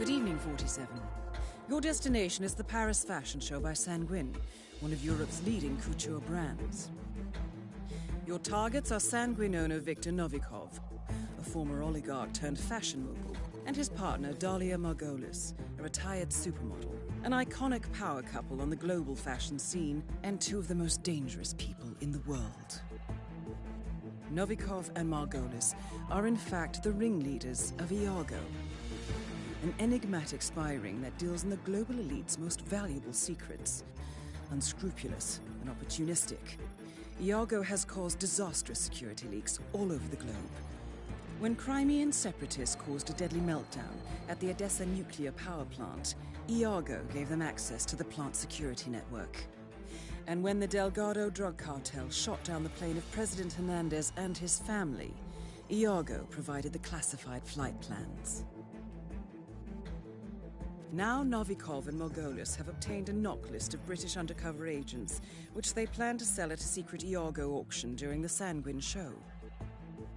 Good evening, 47. Your destination is the Paris Fashion Show by Sanguine, one of Europe's leading couture brands. Your targets are Sanguine owner Viktor Novikov, a former oligarch turned fashion mogul, and his partner Dalia Margolis, a retired supermodel, an iconic power couple on the global fashion scene, and two of the most dangerous people in the world. Novikov and Margolis are in fact the ringleaders of Iago, an enigmatic spy ring that deals in the global elite's most valuable secrets. Unscrupulous and opportunistic, Iago has caused disastrous security leaks all over the globe. When Crimean separatists caused a deadly meltdown at the Odessa nuclear power plant, Iago gave them access to the plant's security network. And when the Delgado drug cartel shot down the plane of President Hernandez and his family, Iago provided the classified flight plans. Now Novikov and Margolis have obtained a knock list of British undercover agents, which they plan to sell at a secret Iago auction during the Sanguine show.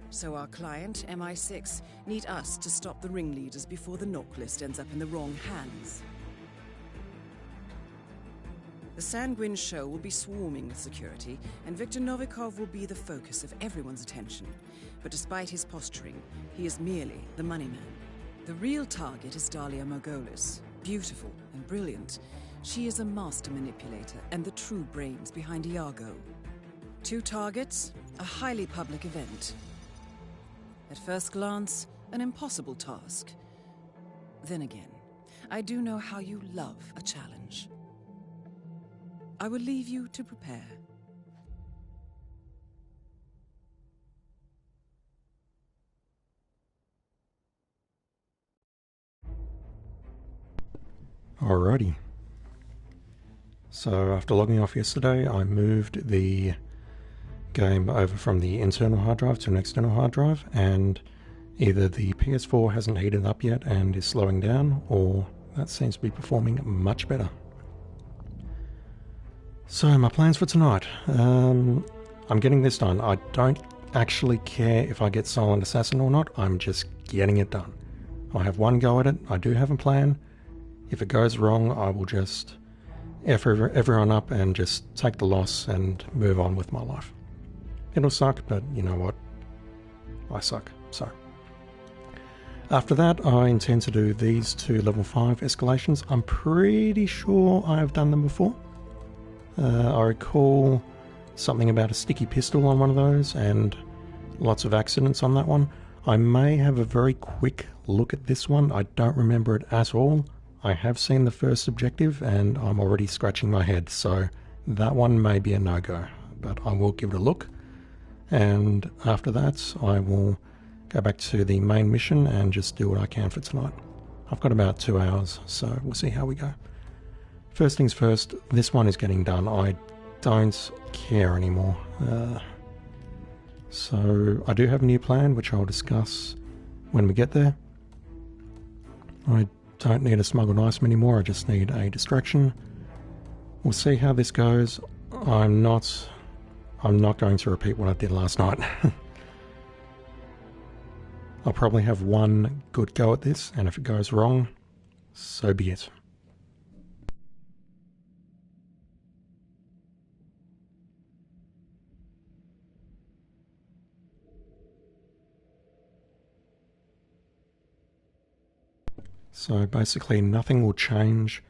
So our client, MI6, need us to stop the ringleaders before the knock list ends up in the wrong hands. The Sanguine show will be swarming with security, and Viktor Novikov will be the focus of everyone's attention. But despite his posturing, he is merely the money man. The real target is Dalia Margolis. Beautiful and brilliant, she is a master manipulator and the true brains behind Iago. Two targets, a highly public event. At first glance, an impossible task. Then again, I do know how you love a challenge. I will leave you to prepare. Alrighty. So after logging off yesterday, I moved the game over from the internal hard drive to an external hard drive, and either the PS4 hasn't heated up yet and is slowing down, or that seems to be performing much better. So my plans for tonight. I'm getting this done. I don't actually care if I get Silent Assassin or not, I'm just getting it done. I have one go at it, I do have a plan. If it goes wrong, I will just F everyone up and just take the loss and move on with my life. It'll suck, but you know what? I suck, so. After that, I intend to do these two level 5 escalations. I'm pretty sure I've done them before. I recall something about a sticky pistol on one of those and lots of accidents on that one. I may have a very quick look at this one. I don't remember it at all. I have seen the first objective and I'm already scratching my head, so that one may be a no-go, but I will give it a look. And after that, I will go back to the main mission and just do what I can for tonight. I've got about 2 hours, so we'll see how we go. First things first, this one is getting done. I don't care anymore. So I do have a new plan, which I'll discuss when we get there. I don't need a smuggled item anymore, I just need a distraction. We'll see how this goes. I'm not going to repeat what I did last night. I'll probably have one good go at this, and if it goes wrong, so be it. So basically nothing will change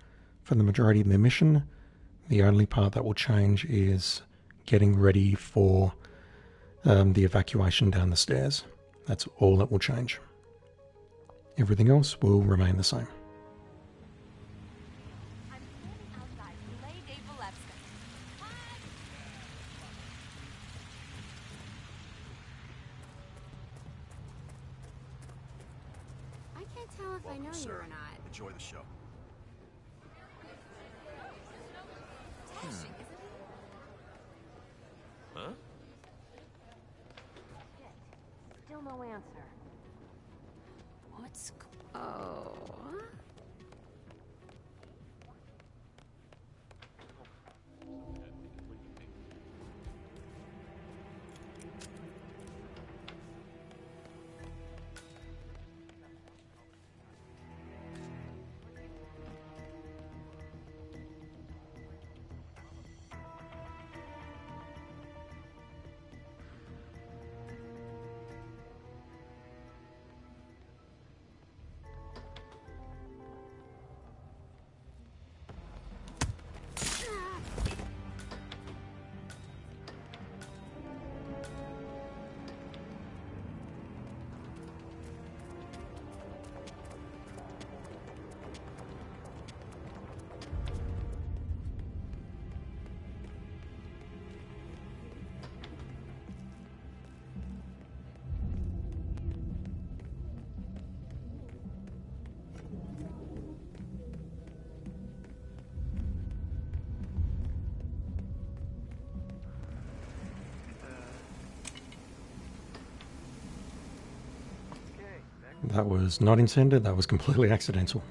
for the majority of the mission. The only part that will change is getting ready for the evacuation down the stairs. That's all that will change. Everything else will remain the same. I know you or not. Enjoy the show. Dashing, isn't it? Huh? Still no answer. Oh. That was not intended, that was completely accidental.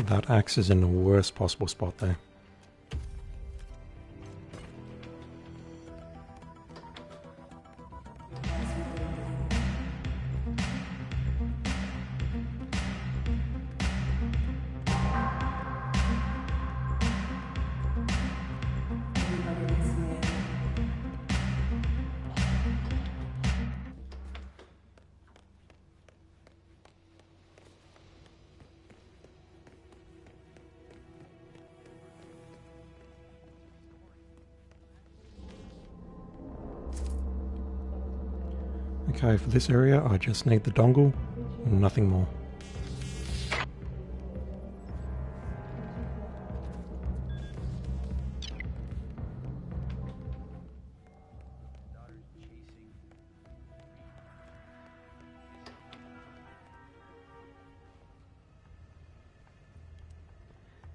That axe is in the worst possible spot there. Okay, for this area I just need the dongle, nothing more.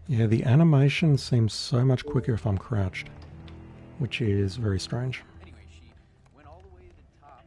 Yeah, the animation seems so much quicker if I'm crouched, which is very strange. Anyway, she went all the way to the top.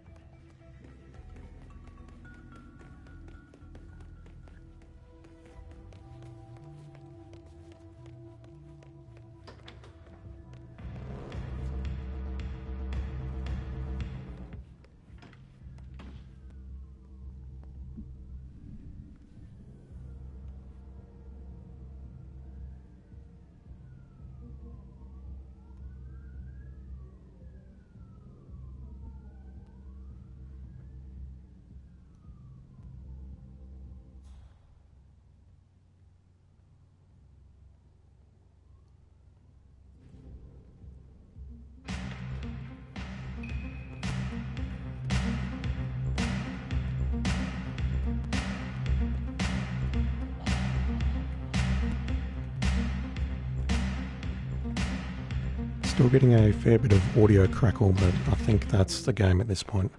Still getting a fair bit of audio crackle, but I think that's the game at this point.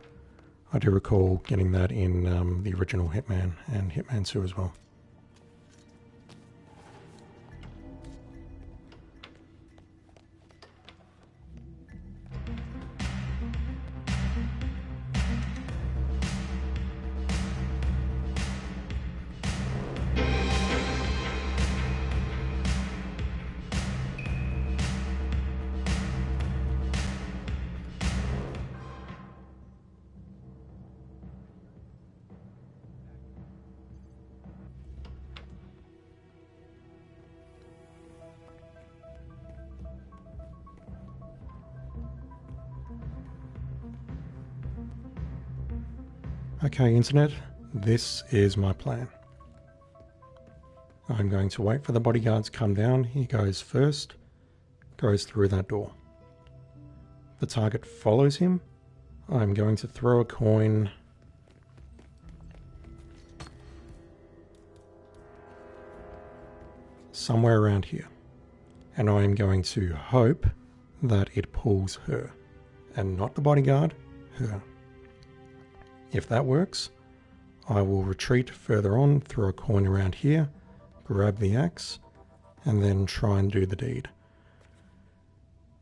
I do recall getting that in the original Hitman and Hitman 2 as well. Okay, Internet, this is my plan. I'm going to wait for the bodyguards to come down. He goes first, goes through that door. The target follows him. I'm going to throw a coin somewhere around here. And I'm going to hope that it pulls her, and not the bodyguard, her. If that works, I will retreat further on, throw a coin around here, grab the axe, and then try and do the deed.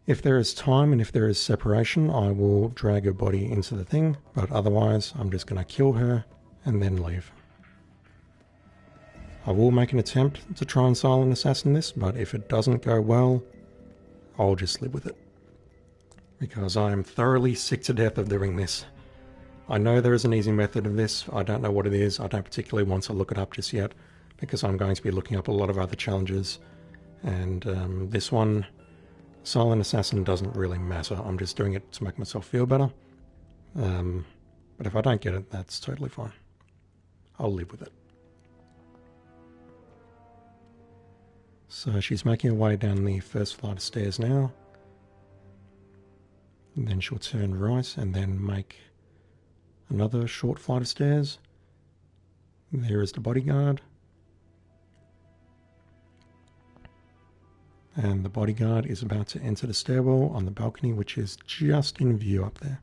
If there is time and if there is separation, I will drag her body into the thing, but otherwise I'm just going to kill her and then leave. I will make an attempt to try and silent assassin this, but if it doesn't go well, I'll just live with it. Because I am thoroughly sick to death of doing this. I know there is an easy method of this, I don't know what it is, I don't particularly want to look it up just yet, because I'm going to be looking up a lot of other challenges, and this one, silent assassin, doesn't really matter. I'm just doing it to make myself feel better. But if I don't get it, that's totally fine. I'll live with it. So she's making her way down the first flight of stairs now. And then she'll turn right and then make another short flight of stairs. There is the bodyguard. And the bodyguard is about to enter the stairwell on the balcony, which is just in view up there.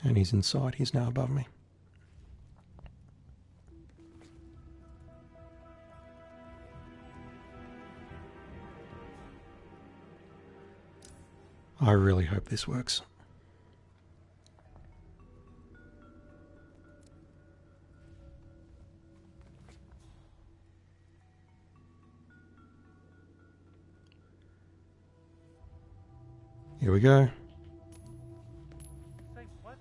And he's inside, he's now above me. I really hope this works. Here we go. Say what?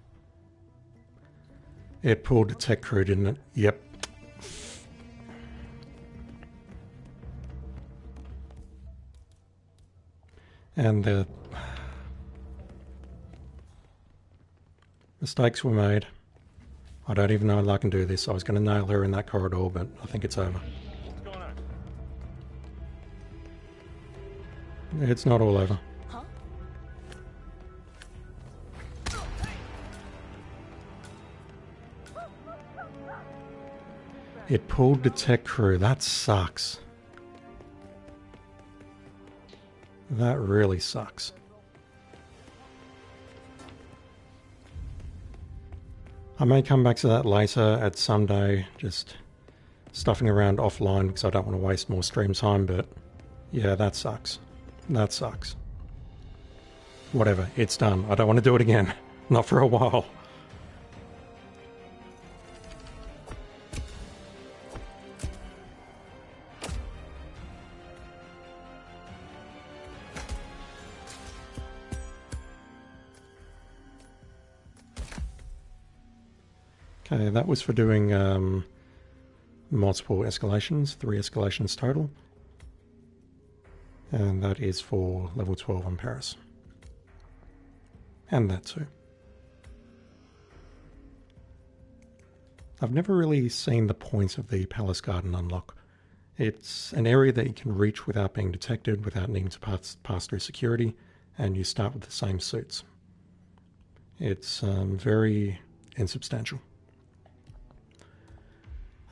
It pulled the tech crew, didn't it? Yep. And the mistakes were made. I don't even know if I can do this. I was going to nail her in that corridor, but I think it's over. What's going on? It's not all over. It pulled the tech crew. That sucks. That really sucks. I may come back to that later at some day, just stuffing around offline because I don't want to waste more stream time, but yeah, that sucks. That sucks. Whatever, it's done. I don't want to do it again. Not for a while. Okay, that was for doing multiple escalations, 3 escalations total. And that is for level 12 on Paris. And that too. I've never really seen the points of the Palace Garden unlock. It's an area that you can reach without being detected, without needing to pass through security, and you start with the same suits. It's very insubstantial.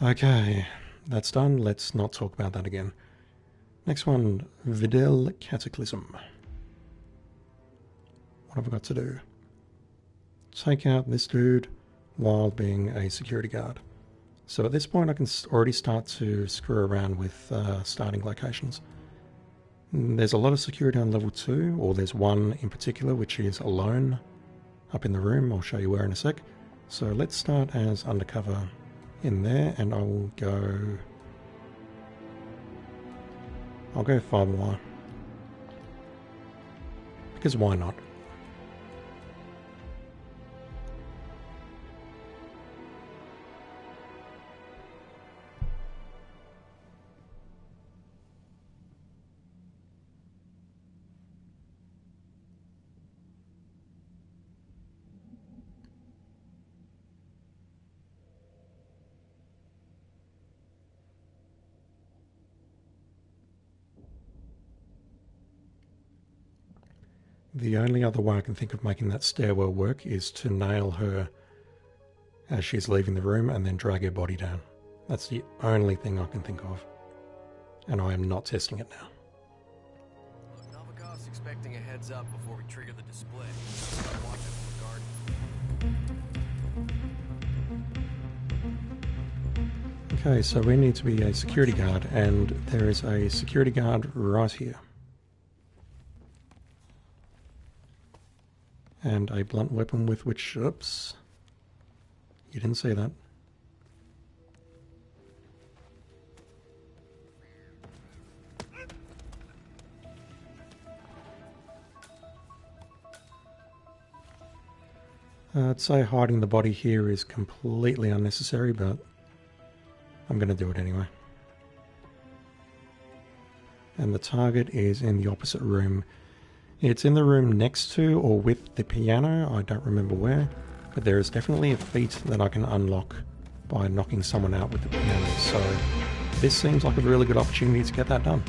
Okay, that's done. Let's not talk about that again. Next one, Vidal Cataclysm. What have I got to do? Take out this dude while being a security guard. So at this point I can already start to screw around with starting locations. There's a lot of security on level 2, or there's one in particular which is alone up in the room. I'll show you where in a sec. So let's start as undercover in there, and I will go... I'll go 5Y. Because why not? The only other way I can think of making that stairwell work is to nail her as she's leaving the room and then drag her body down. That's the only thing I can think of. And I am not testing it now. Look, Nova Car expecting a heads up before we trigger the display. Watch it from the garden. Okay, so we need to be a security guard, and there is a security guard right here. And a blunt weapon with which... Oops. You didn't say that. I'd say hiding the body here is completely unnecessary, but I'm going to do it anyway. And the target is in the opposite room. It's in the room next to or with the piano. I don't remember where, but there is definitely a feat that I can unlock by knocking someone out with the piano. So this seems like a really good opportunity to get that done.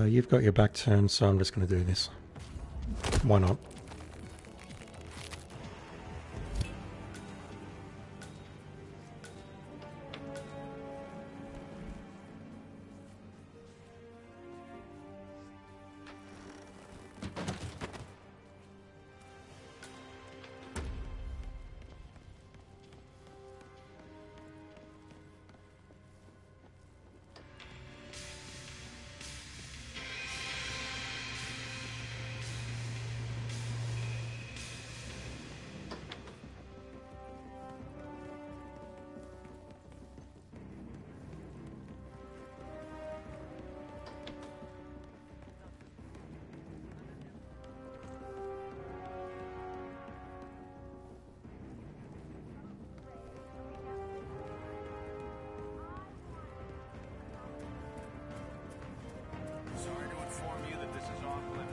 You've got your back turned, so I'm just going to do this. Why not? Sorry to inform you that this is off limits.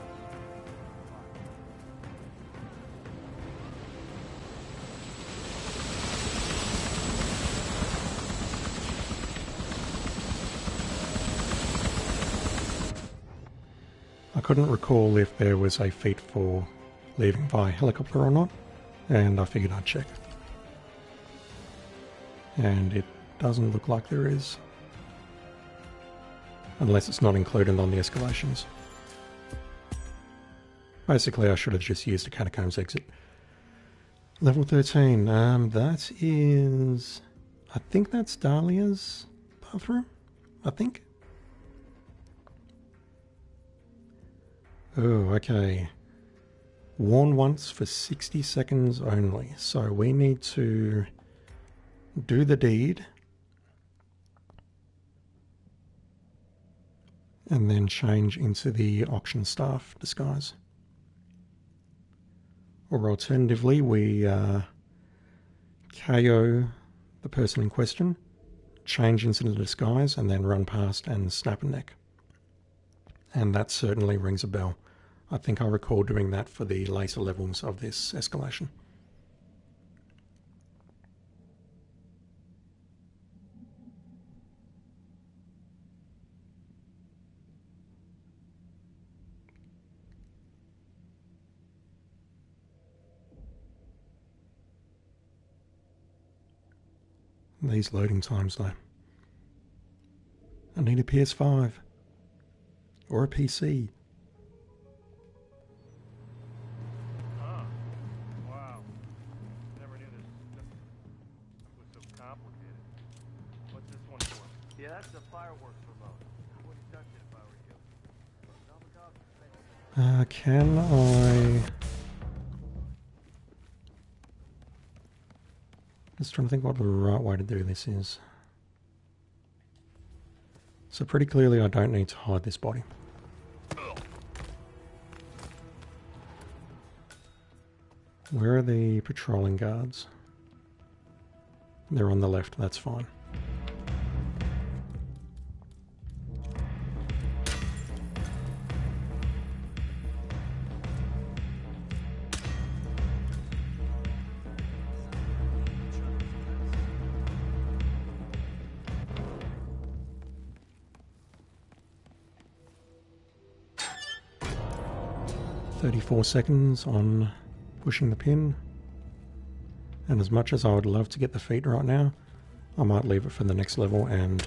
I couldn't recall if there was a feat for leaving by helicopter or not, and I figured I'd check. And it doesn't look like there is. Unless it's not included on the escalations. Basically, I should have just used a catacombs exit. Level 13, that is... I think that's Dahlia's bathroom, I think. Oh, okay. Warn once for 60 seconds only. So we need to do the deed. And then change into the auction staff disguise. Or alternatively, we KO the person in question, change into the disguise, and then run past and snap a neck. And that certainly rings a bell. I think I recall doing that for the later levels of this escalation. These loading times though. I need a PS5 or a PC. Oh, wow. Never knew this was so complicated. What's this one for? Yeah, that's the fireworks remote. I wouldn't touch it if I were you. Can I... Just trying to think what the right way to do this is. So pretty clearly I don't need to hide this body. Where are the patrolling guards? They're on the left, that's fine. 34 seconds on pushing the pin. And as much as I would love to get the feat right now, I might leave it for the next level and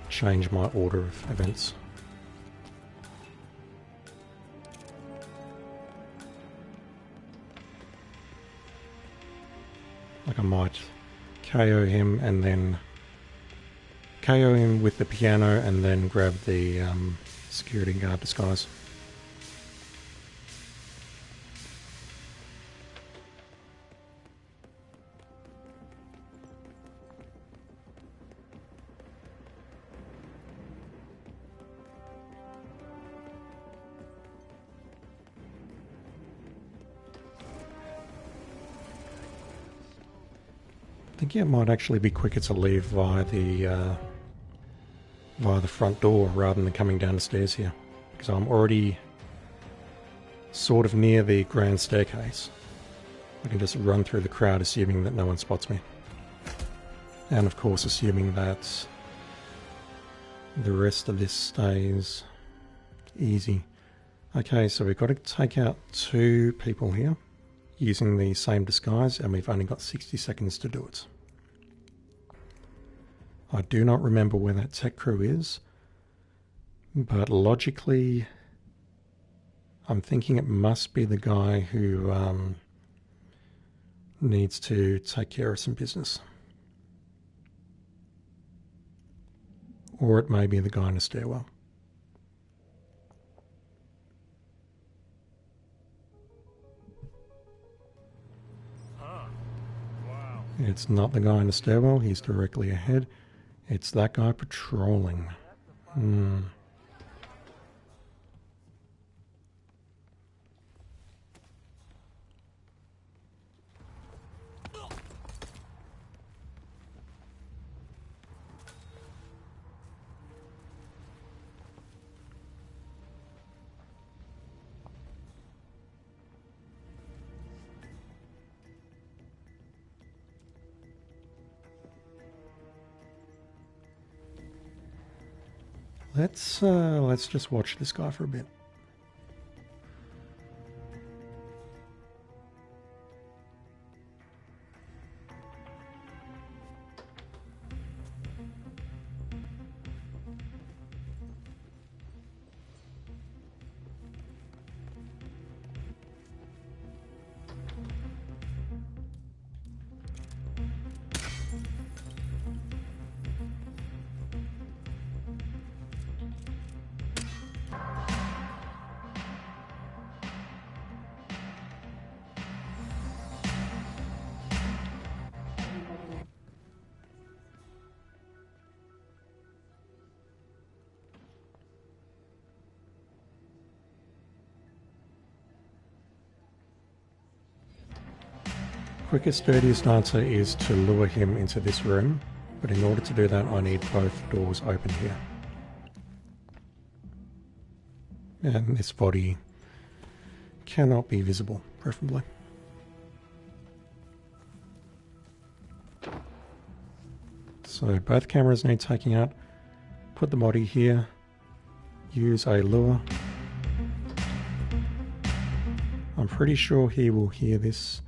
change my order of events. Like I might KO him and then KO him with the piano and then grab the security guard disguise. I think it might actually be quicker to leave via the front door rather than coming down the stairs here, because I'm already sort of near the grand staircase. I can just run through the crowd assuming that no one spots me, and of course assuming that the rest of this stays easy. Okay, so we've got to take out 2 people here using the same disguise, and we've only got 60 seconds to do it. I do not remember where that tech crew is, but logically I'm thinking it must be the guy who needs to take care of some business. Or it may be the guy in the stairwell. Wow. It's not the guy in the stairwell, he's directly ahead. It's that guy patrolling. Let's just watch this guy for a bit. Quickest, dirtiest answer is to lure him into this room, but in order to do that I need both doors open here. And this body cannot be visible, preferably. So both cameras need taking out. Put the body here. Use a lure. I'm pretty sure he will hear this.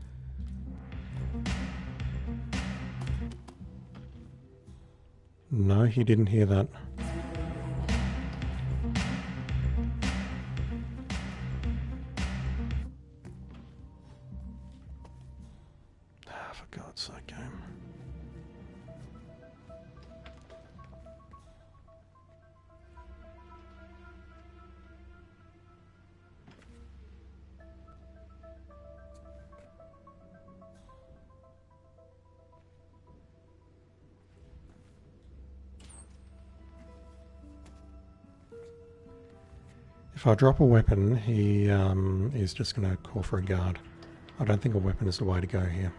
No, he didn't hear that. Ah, for God's sake, game. If I drop a weapon, he is just going to call for a guard. I don't think a weapon is the way to go here.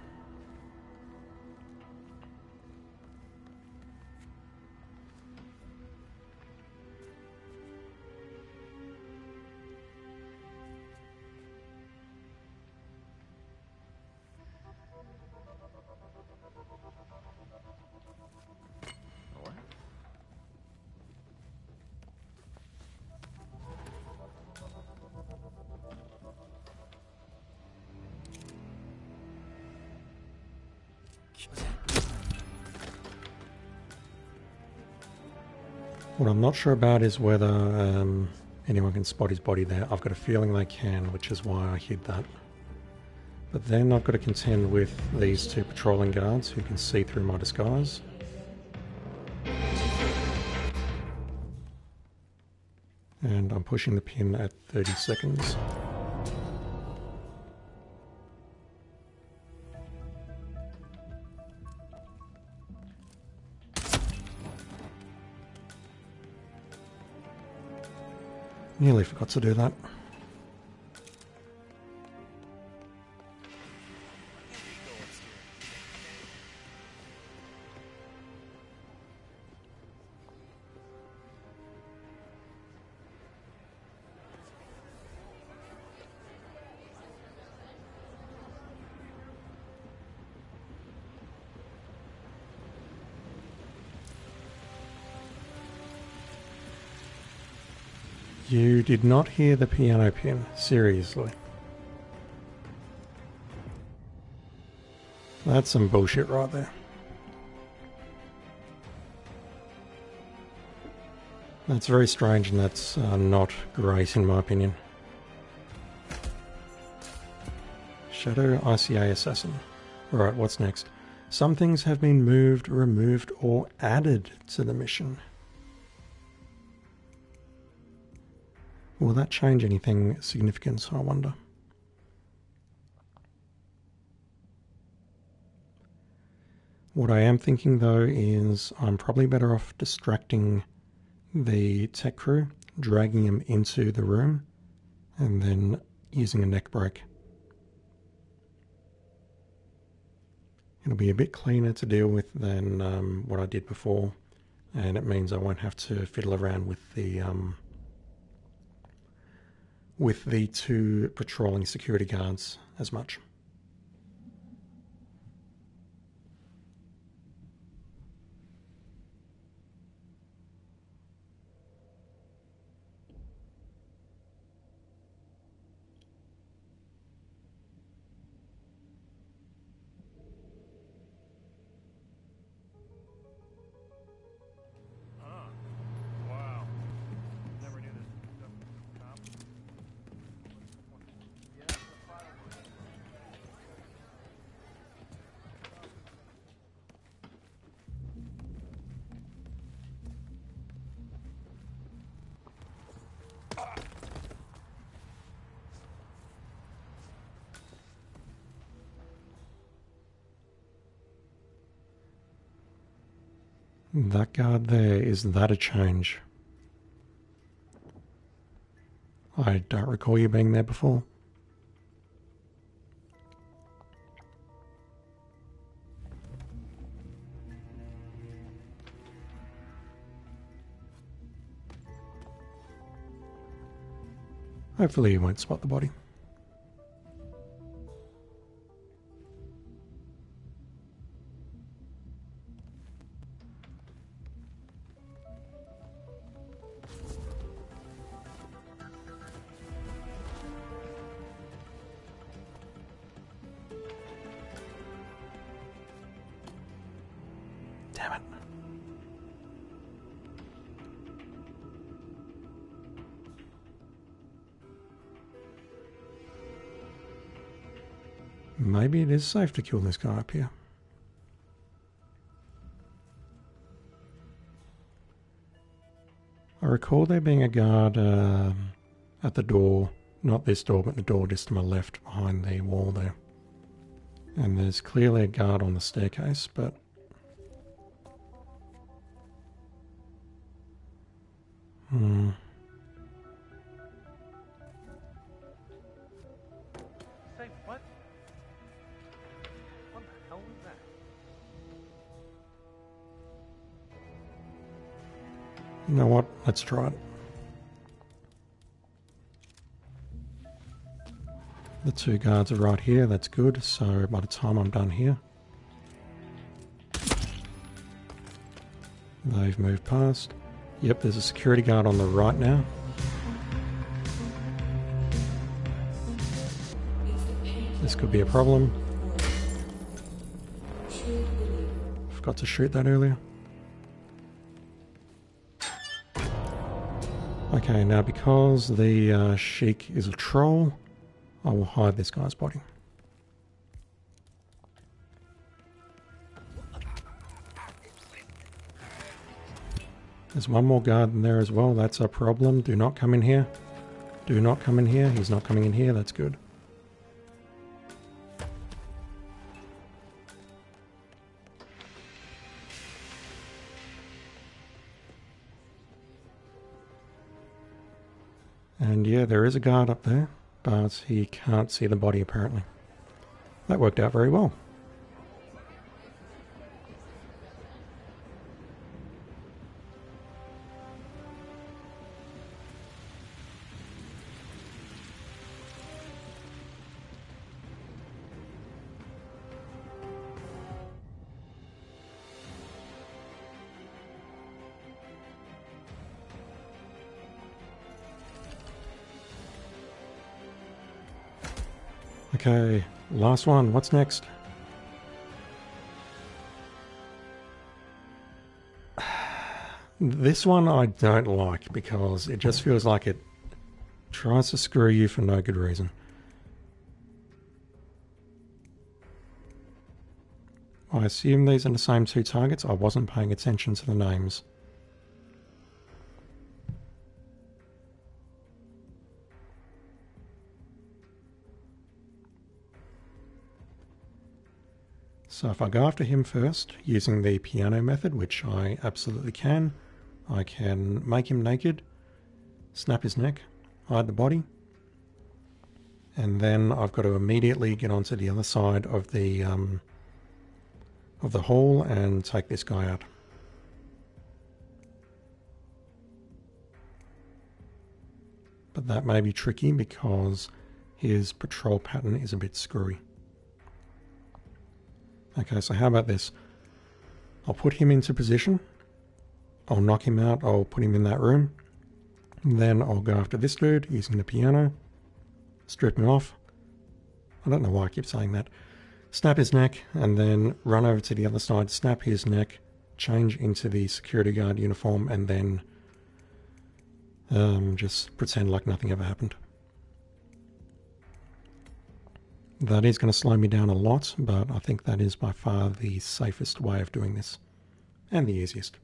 What I'm not sure about is whether anyone can spot his body there. I've got a feeling they can, which is why I hid that. But then I've got to contend with these two patrolling guards who can see through my disguise. And I'm pushing the pin at 30 seconds. Nearly forgot to do that. You did not hear the piano pin, seriously. That's some bullshit right there. That's very strange and that's not great in my opinion. Shadow ICA Assassin. Alright, what's next? Some things have been moved, removed, or added to the mission. Will that change anything significant, I wonder? What I am thinking though is I'm probably better off distracting the tech crew, dragging them into the room, and then using a neck break. It'll be a bit cleaner to deal with than what I did before, and it means I won't have to fiddle around with the two patrolling security guards as much. Wow. Never knew this stuff was so complicated. Yeah, the file. That guard there, is that a change? I don't recall you being there before. Hopefully you won't spot the body. Damn it. Maybe it is safe to kill this guy up here. I recall there being a guard at the door, not this door, but the door just to my left behind the wall there. And there's clearly a guard on the staircase, but Say what? What the hell was that? you know what? Let's try it. The two guards are right here, that's good. So by the time I'm done here, they've moved past. Yep, there's a security guard on the right now. This could be a problem. forgot to shoot that earlier. Okay, now because the Sheik is a troll, I will hide this guy's body. There's one more guard in there as well. That's a problem. Do not come in here. Do not come in here. He's not coming in here. That's good. And yeah, there is a guard up there, but he can't see the body apparently. That worked out very well. Okay, last one. What's next? This one I don't like because it just feels like it tries to screw you for no good reason. I assume these are the same two targets. I wasn't paying attention to the names. So if I go after him first, using the piano method, which I absolutely can, I can make him naked, snap his neck, hide the body, and then I've got to immediately get onto the other side of the hall and take this guy out. But that may be tricky because his patrol pattern is a bit screwy. Okay, so how about this? I'll put him into position. I'll knock him out. I'll put him in that room. And then I'll go after this dude using the piano. Strip him off. I don't know why I keep saying that. Snap his neck and then run over to the other side, snap his neck, change into the security guard uniform, and then just pretend like nothing ever happened. That is going to slow me down a lot, but I think that is by far the safest way of doing this, and the easiest.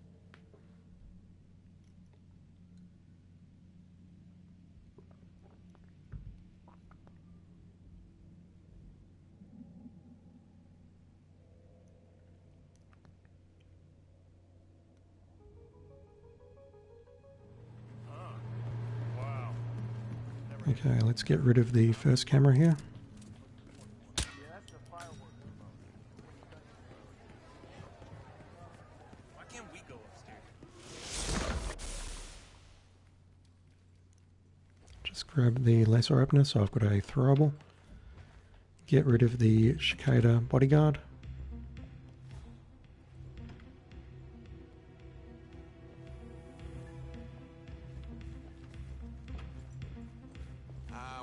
Wow. Okay, let's get rid of the first camera here. Why can't we go upstairs? Just grab the laser opener, so I've got a throwable. Get rid of the Cicada bodyguard.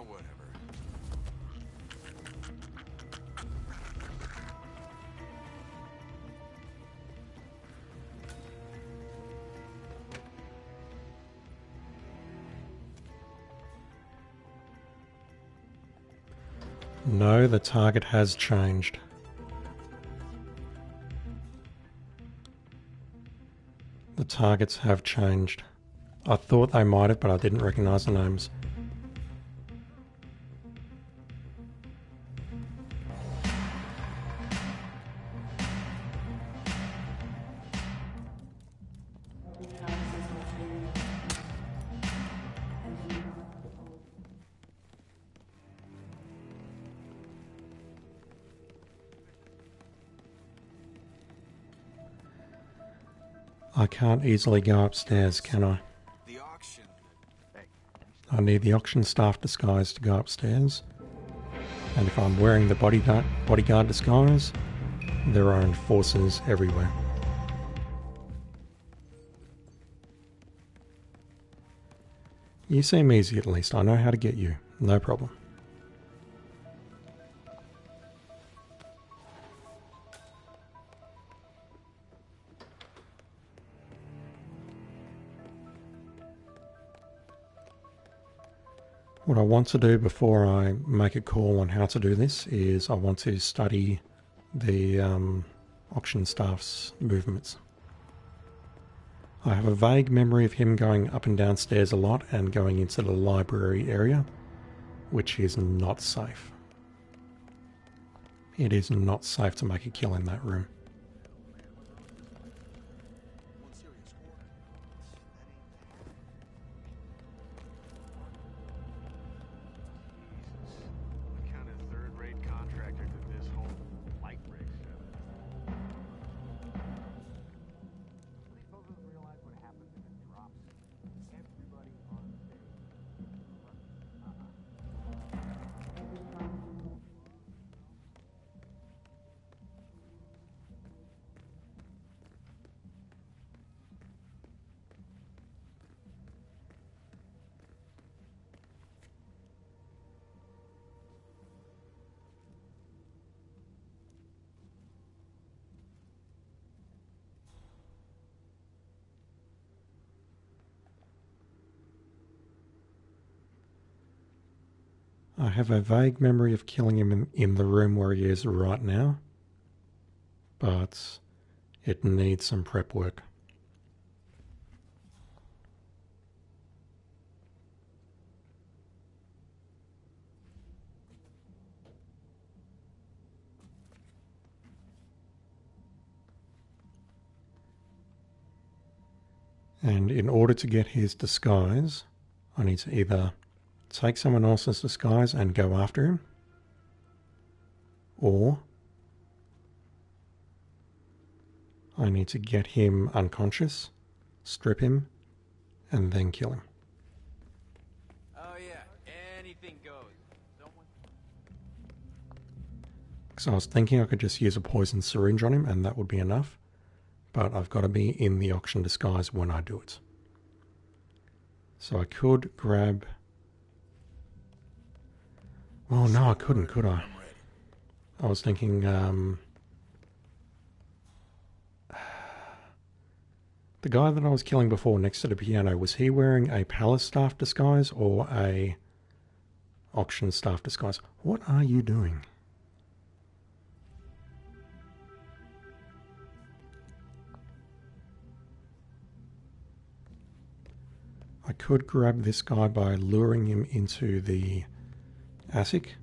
Whatever. No, the target has changed. The targets have changed. I thought they might have, but I didn't recognize the names. I can't easily go upstairs, can I? The auction. I need the auction staff disguise to go upstairs. And if I'm wearing the bodyguard disguise, there are enforcers everywhere. You seem easy at least. I know how to get you. No problem. What I want to do before I make a call on how to do this is I want to study the auction staff's movements. I have a vague memory of him going up and down stairs a lot and going into the library area, which is not safe. It is not safe to make a kill in that room. What kind of third-rate contractor did this whole light rig set up? These folks don't realize what happens if it drops. Everybody on stage. I have a vague memory of killing him in the room where he is right now, but it needs some prep work. And in order to get his disguise, I need to either take someone else's disguise and go after him, or I need to get him unconscious, strip him, and then kill him. Oh yeah, anything goes. So I was thinking I could just use a poison syringe on him and that would be enough, but I've got to be in the auction disguise when I do it. So I could grab... Well, no, I couldn't, could I? I was thinking, the guy that I was killing before next to the piano, was he wearing a palace staff disguise or a auction staff disguise? What are you doing? I could grab this guy by luring him into the attic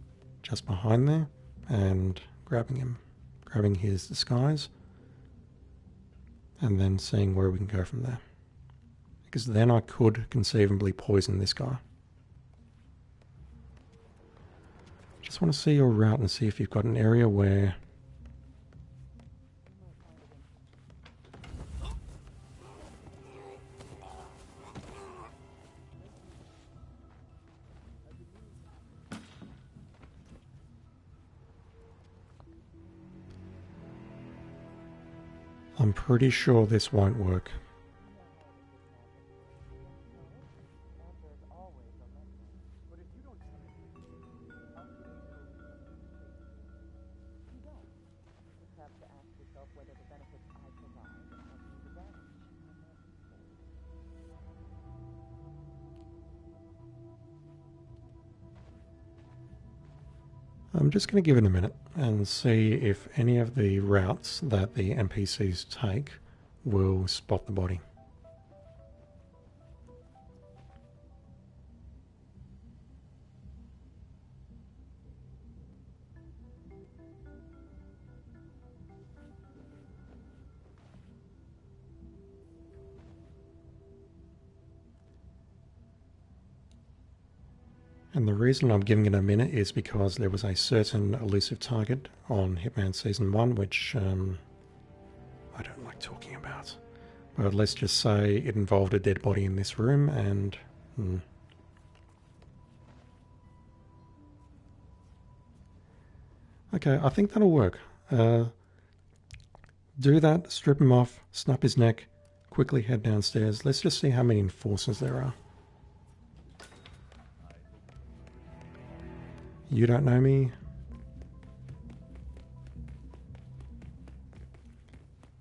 just behind there and grabbing his disguise and then seeing where we can go from there, because then I could conceivably poison this guy. Just want to see your route and see if you've got an area where I'm pretty sure this won't work. I'm just going to give it a minute and see if any of the routes that the NPCs take will spot the body. And the reason I'm giving it a minute is because there was a certain elusive target on Hitman Season 1, which I don't like talking about. But let's just say it involved a dead body in this room and... Okay, I think that'll work. Do that, strip him off, snap his neck, quickly head downstairs. Let's just see how many enforcers there are. You don't know me.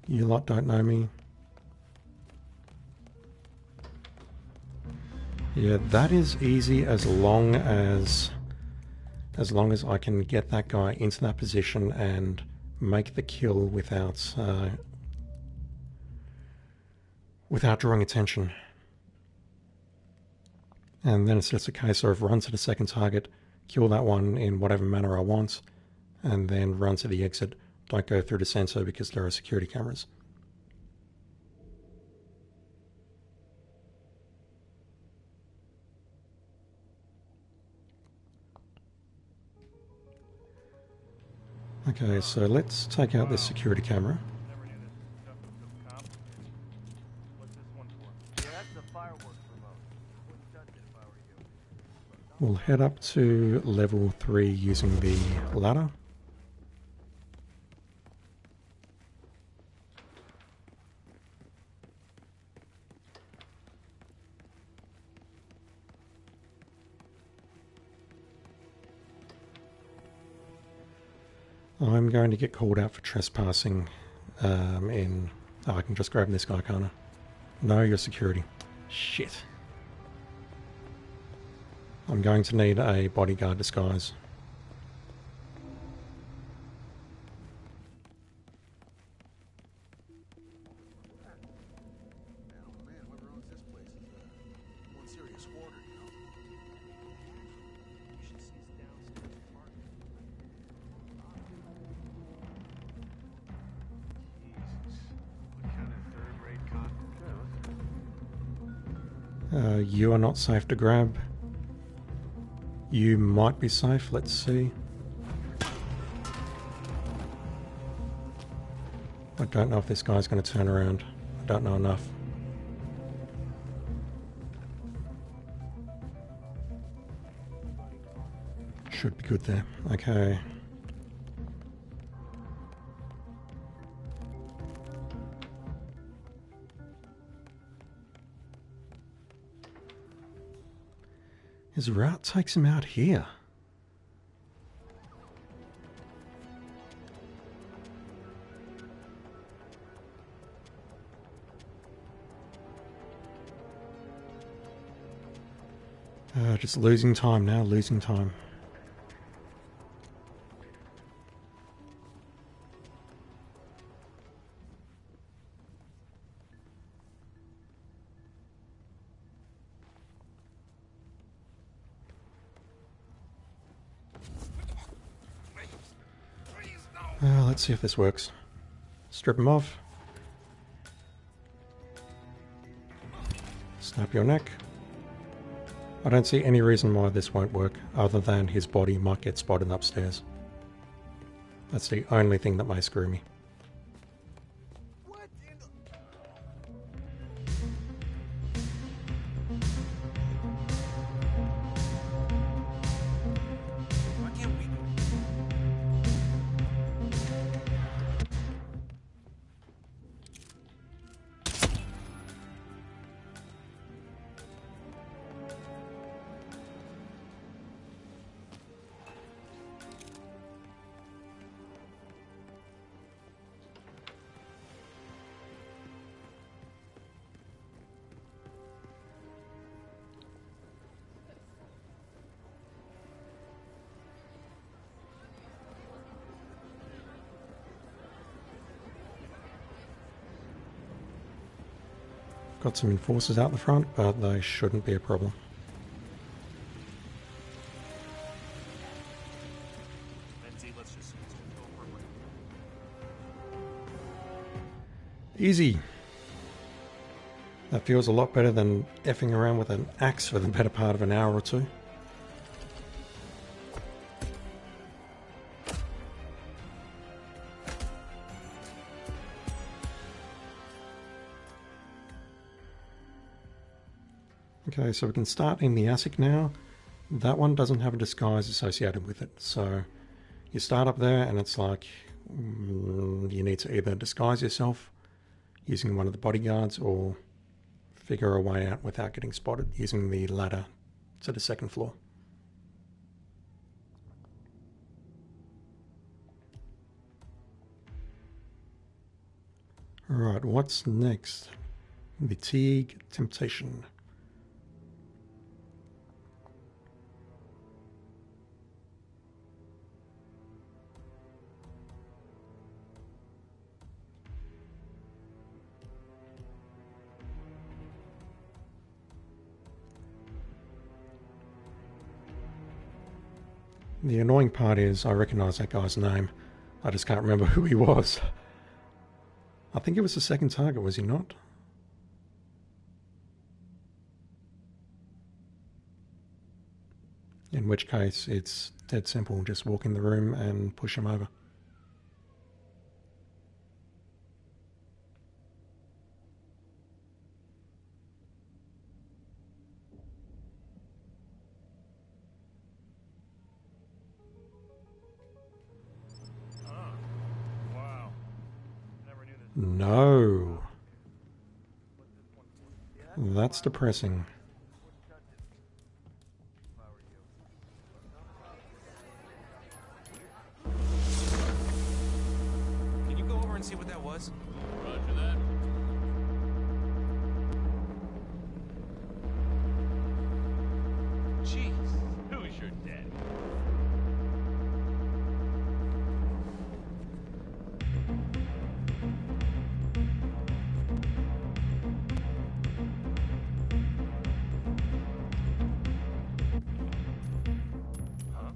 You lot don't know me. Yeah, that is easy as long as I can get that guy into that position and make the kill without drawing attention. And then it's just a case of run to the second target, kill that one in whatever manner I want, and then run to the exit. Don't go through the sensor because there are security cameras. Okay, so let's take out this security camera. Never knew this stuff was so complicated. What's this one for? Yeah, that's the fireworks remote. Wouldn't touch it if I were you. We'll head up to level 3 using the ladder. I'm going to get called out for trespassing in... Oh, I can just grab this guy, can't I? No, you're security. Shit. I'm going to need a bodyguard disguise. Man, oh man, whoever owns this place is one serious hoarder, you know? You should see his downstairs apartment. Jesus. What kind of third-rate con? You are not safe to grab. You might be safe, let's see. I don't know if this guy's going to turn around. I don't know enough. Should be good there. Okay. His route takes him out here. Just losing time now, losing time. Let's see if this works. Strip him off. Snap your neck. I don't see any reason why this won't work, other than his body might get spotted upstairs. That's the only thing that may screw me. What in the... Why can't we go? Got some enforcers out the front, but they shouldn't be a problem. Lindsay, let's just go for it. Easy. That feels a lot better than effing around with an axe for the better part of an hour or two. Okay, so we can start in the ASIC now. That one doesn't have a disguise associated with it. So you start up there and it's like you need to either disguise yourself using one of the bodyguards or figure a way out without getting spotted using the ladder to the second floor. Alright, what's next? Fatigue, temptation. The annoying part is I recognise that guy's name. I just can't remember who he was. I think it was the second target, was he not? In which case, it's dead simple. Just walk in the room and push him over. Wow. Never knew this. No. What's this one for? Yeah, That's depressing. wouldn't touch it if I were you. Can you go over and see what that was? Roger that. Jeez. Who's your daddy? Huh?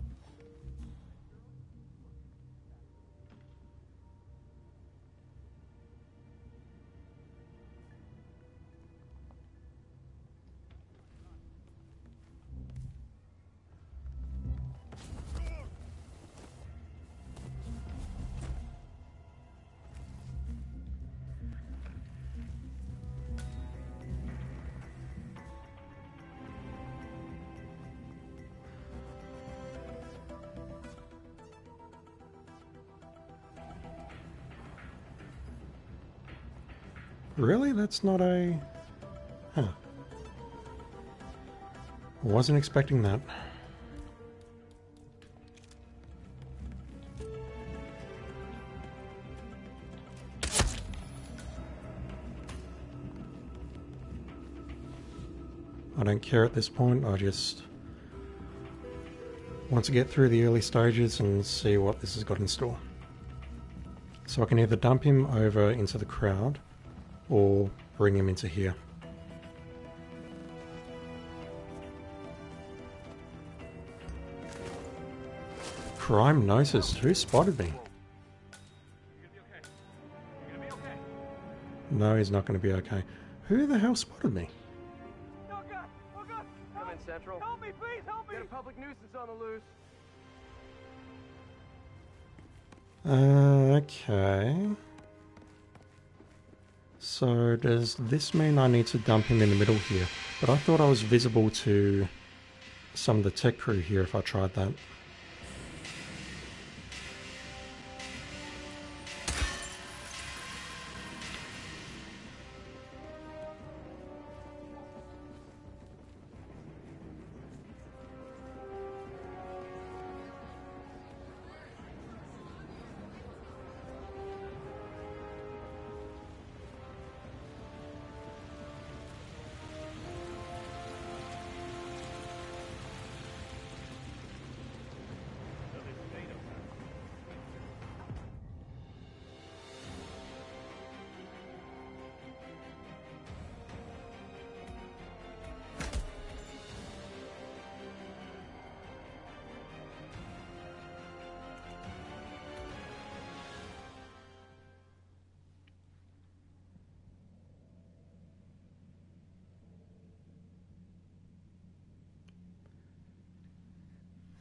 Really? That's not a... Huh. Wasn't expecting that. I don't care at this point, I just want to get through the early stages and see what this has got in store. So I can either dump him over into the crowd or bring him into here. Crime notice. Who spotted me? You're gonna be okay. You're gonna be okay. No, he's not going to be okay. Who the hell spotted me? Oh God! Oh God! Come in, Central. Help me, please! Help me! Got a public nuisance on the loose. Okay. So does this mean I need to dump him in the middle here? But I thought I was visible to some of the tech crew here if I tried that.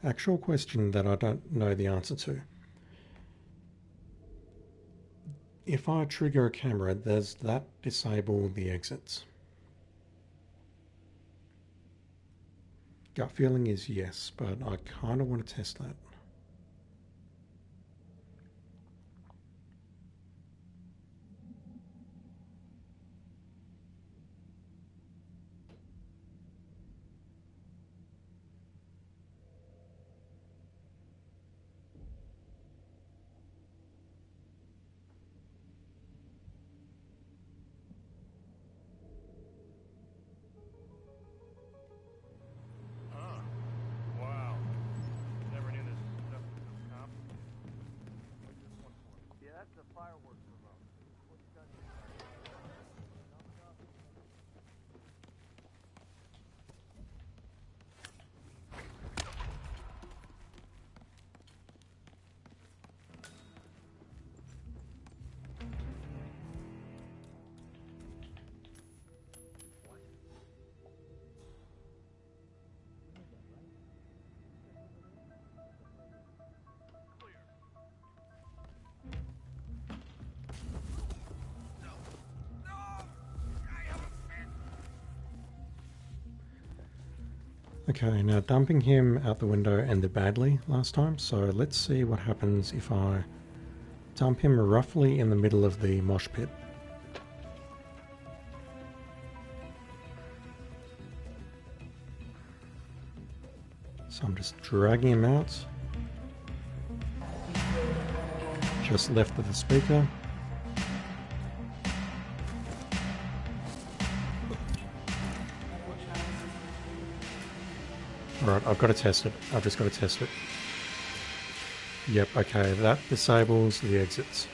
Actual question that I don't know the answer to. If I trigger a camera, does that disable the exits? Gut feeling is yes, but I kind of want to test that. Wow. Never knew this Okay, now dumping him out the window ended badly last time, so let's see what happens if I dump him roughly in the middle of the mosh pit. So I'm just dragging him out. Just left of the speaker. Alright, I've got to test it. I've just got to test it. Yep, okay, that disables the exits.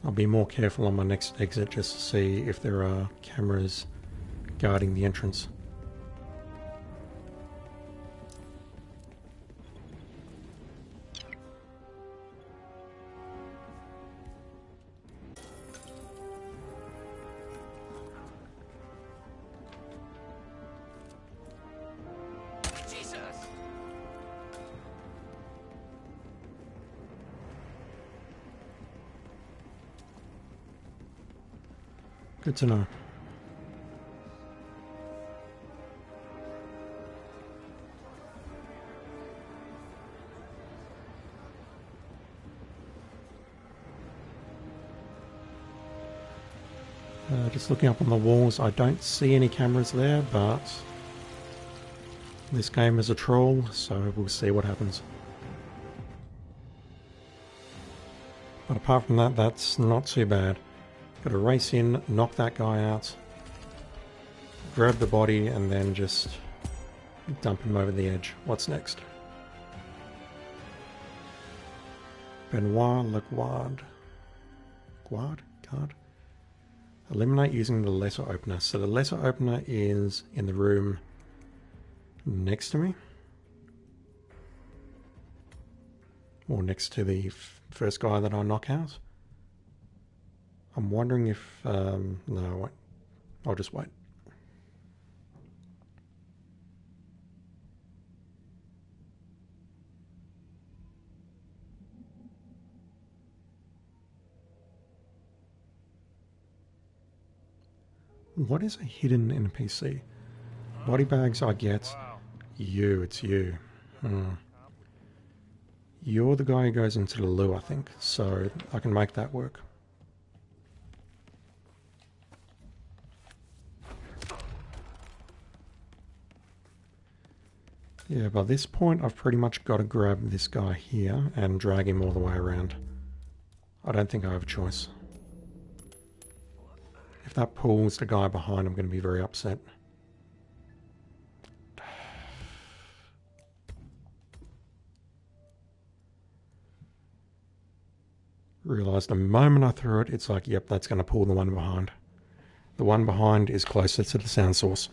I'll be more careful on my next exit just to see if there are cameras guarding the entrance. Good to know. Just looking up on the walls, I don't see any cameras there, but this game is a troll, so we'll see what happens. But apart from that, that's not too bad. Got to race in, knock that guy out, grab the body, and then just dump him over the edge. What's next? Benoit Leguard. Guard? Guard? Eliminate using the letter opener. So the letter opener is in the room next to me. Or next to the first guy that I knock out. I'm wondering if... no, wait. I'll just wait. What is a hidden NPC? Body bags I get. Wow. You, it's you. You're the guy who goes into the loo, I think. So I can make that work. Yeah, by this point I've pretty much got to grab this guy here and drag him all the way around. I don't think I have a choice. If that pulls the guy behind, I'm going to be very upset. Realised the moment I threw it, it's like, yep, that's going to pull the one behind. The one behind is closer to the sound source.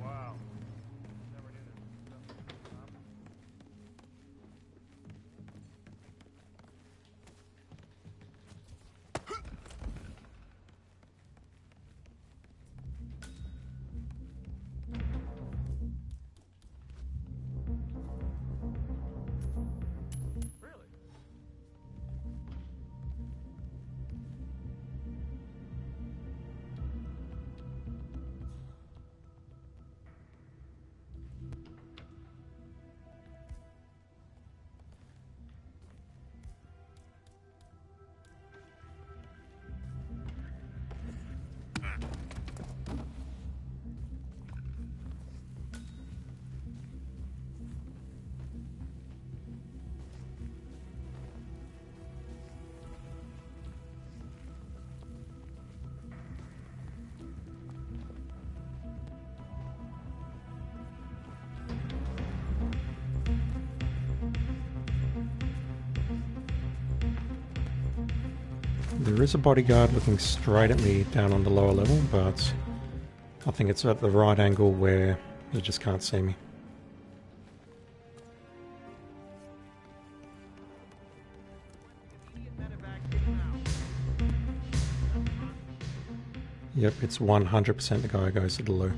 Wow. Never knew this stuff. There is a bodyguard looking straight at me down on the lower level, but I think it's at the right angle where he just can't see me. Yep, it's 100% the guy who goes to the loo.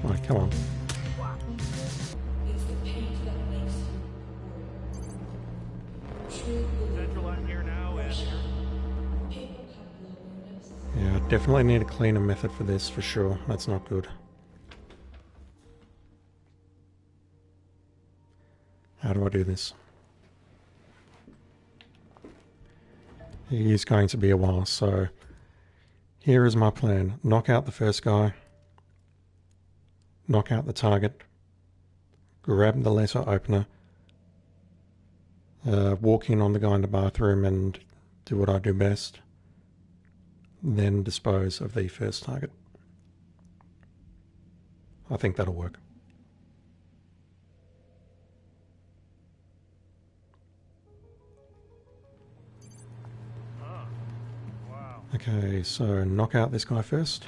Right, come on. Central, I'm here now, and Yeah, I definitely need a cleaner method for this, for sure. That's not good. How do I do this? It is going to be a while, so here is my plan. Knock out the first guy, knock out the target, grab the letter opener, walk in on the guy in the bathroom and do what I do best, then dispose of the first target. I think that'll work. wow. Okay, so knock out this guy first.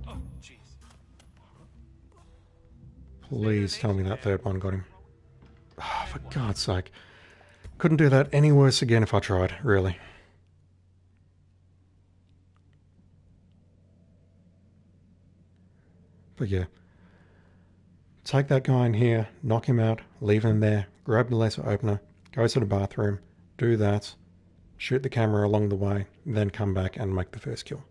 Oh, jeez. Please tell me that third one got him. Ah, for God's sake. Couldn't do that any worse again if I tried, really. But yeah. Take that guy in here, knock him out, leave him there, grab the letter opener, go to the bathroom, do that, shoot the camera along the way, then come back and make the first kill.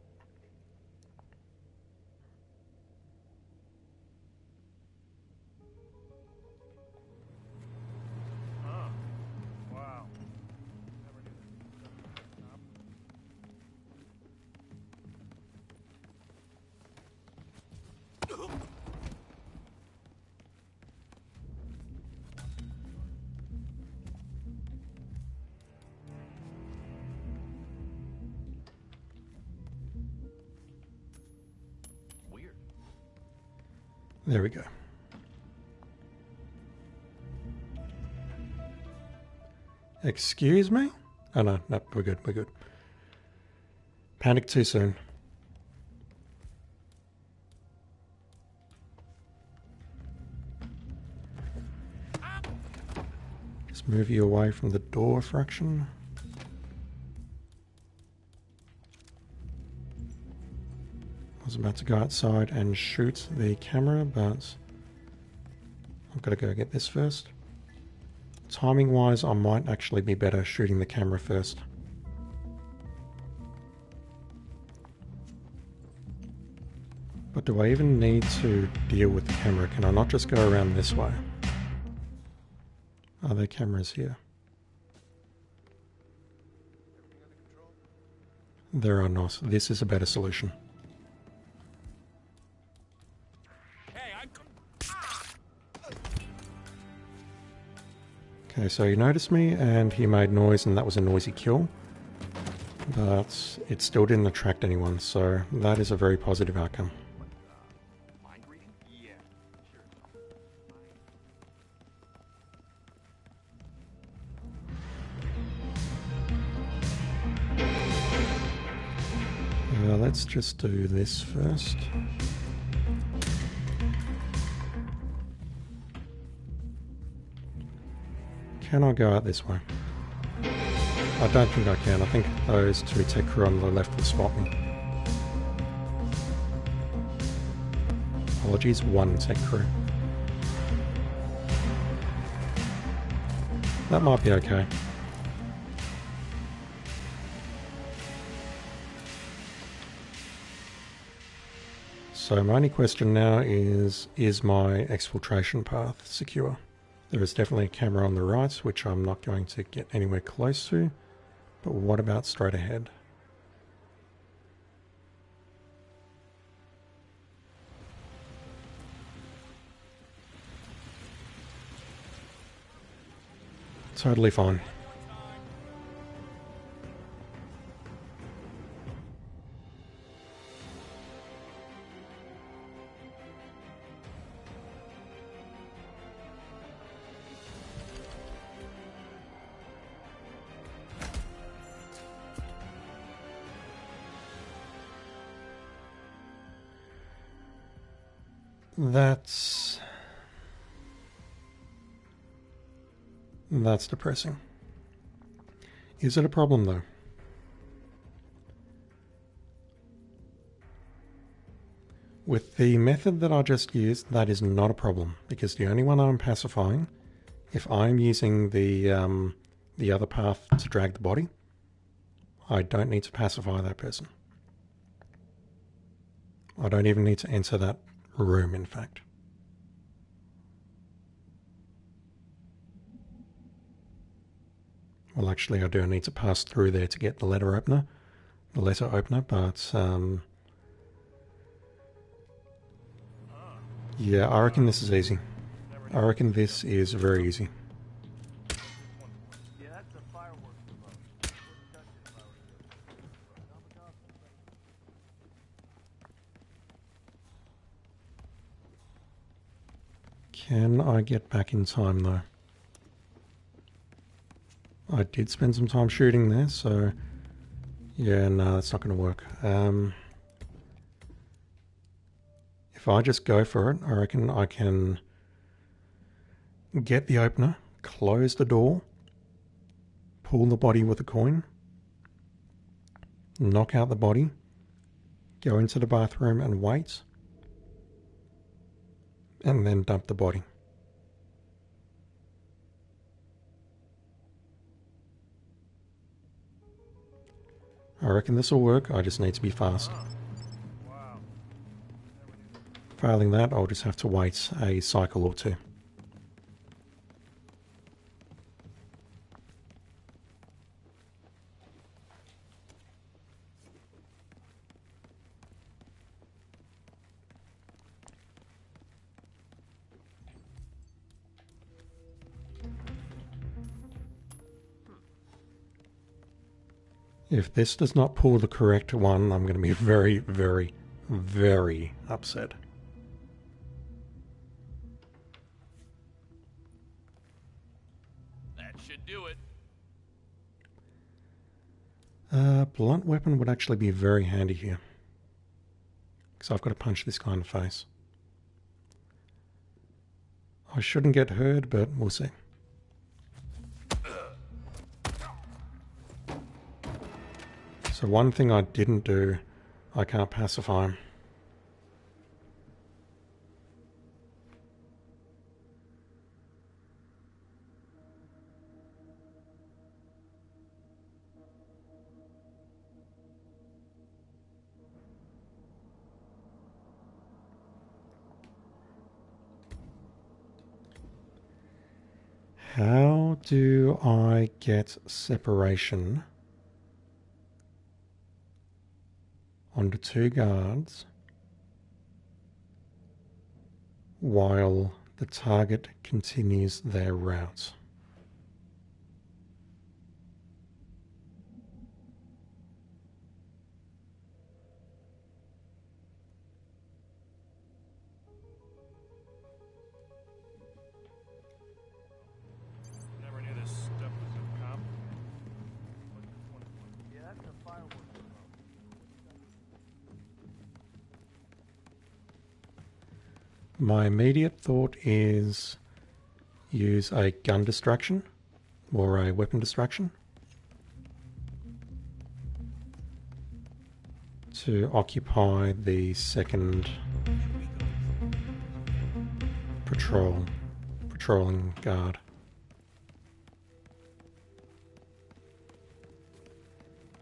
Wow. Never knew that. Weird. There we go. Excuse me? Oh no, we're good, we're good. Panic too soon. Just move you away from the door fraction. I was about to go outside and shoot the camera, but I've got to go get this first. Timing wise, I might actually be better shooting the camera first. But do I even need to deal with the camera? Can I not just go around this way? Are there cameras here? There are not. This is a better solution. Okay, so he noticed me and he made noise and that was a noisy kill. But it still didn't attract anyone, so that is a very positive outcome. Mind reading? Yeah, sure. Let's just do this first. Can I go out this way? I don't think I can. I think those two tech crew on the left will spot me. Apologies, one tech crew. That might be okay. So my only question now is my exfiltration path secure? There is definitely a camera on the right, which I'm not going to get anywhere close to. But what about straight ahead? Totally fine. That's depressing. Is it a problem though? With the method that I just used, that is not a problem, because the only one I'm pacifying, if I'm using the other path to drag the body, I don't need to pacify that person. I don't even need to enter that room, in fact. Well, actually, I do need to pass through there to get the letter opener, but yeah, I reckon this is easy. I reckon this is very easy. Yeah, that's a fireworks remote. Wouldn't touch it if I were you. Can I get back in time though? I did spend some time shooting there, so yeah, no, that's not going to work. If I just go for it, I reckon I can get the opener, close the door, pull the body with a coin, knock out the body, go into the bathroom and wait, and then dump the body. I reckon this will work, I just need to be fast. Wow. Failing that, I'll just have to wait a cycle or two. If this does not pull the correct one, I'm going to be very, very, very upset. That should do it. Blunt weapon would actually be very handy here, because I've got to punch this guy in the face. I shouldn't get hurt, but we'll see. So one thing I didn't do, I can't pacify him. How do I get separation onto two guards while the target continues their route? Never knew this stuff was so complicated. What's this one for? Yeah, that's a fireworks remote. My immediate thought is use a gun distraction or a weapon distraction to occupy the second patrolling guard.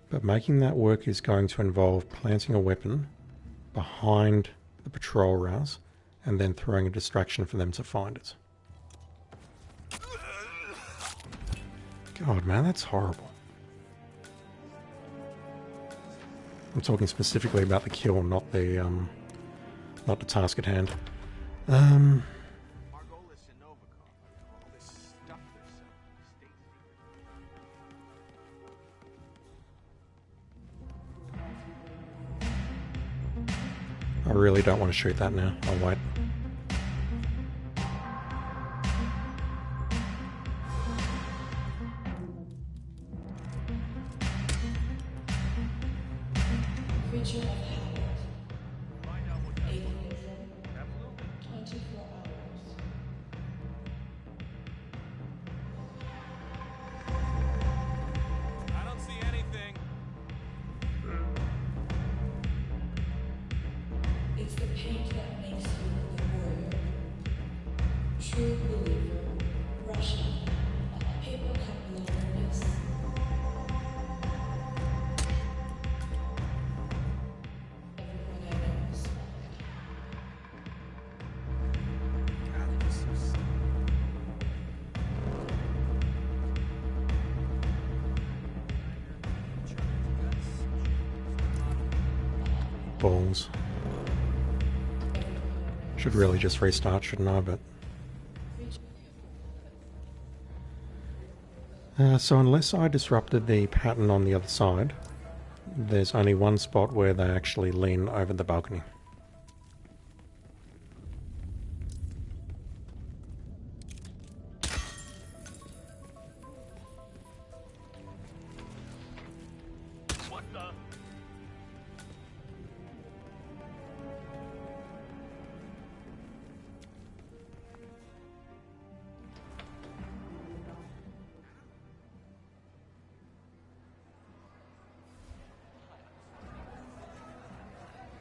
But making that work is going to involve planting a weapon behind the patrol rouse and then throwing a distraction for them to find it. God, man, that's horrible. I'm talking specifically about the kill, not the task at hand. Margolis and Novikov, all this stuff they're selling, I really don't want to shoot that now. I'll wait. Creature of habit. Atheism. 24 hours. I don't see anything. It's the paint that makes you the warrior. True believer. Russia. Paper cup loneliness. Everyone I know is God, this is... Balls. Should really just restart, shouldn't I? But so unless I disrupted the pattern on the other side, there's only one spot where they actually lean over the balcony. What the?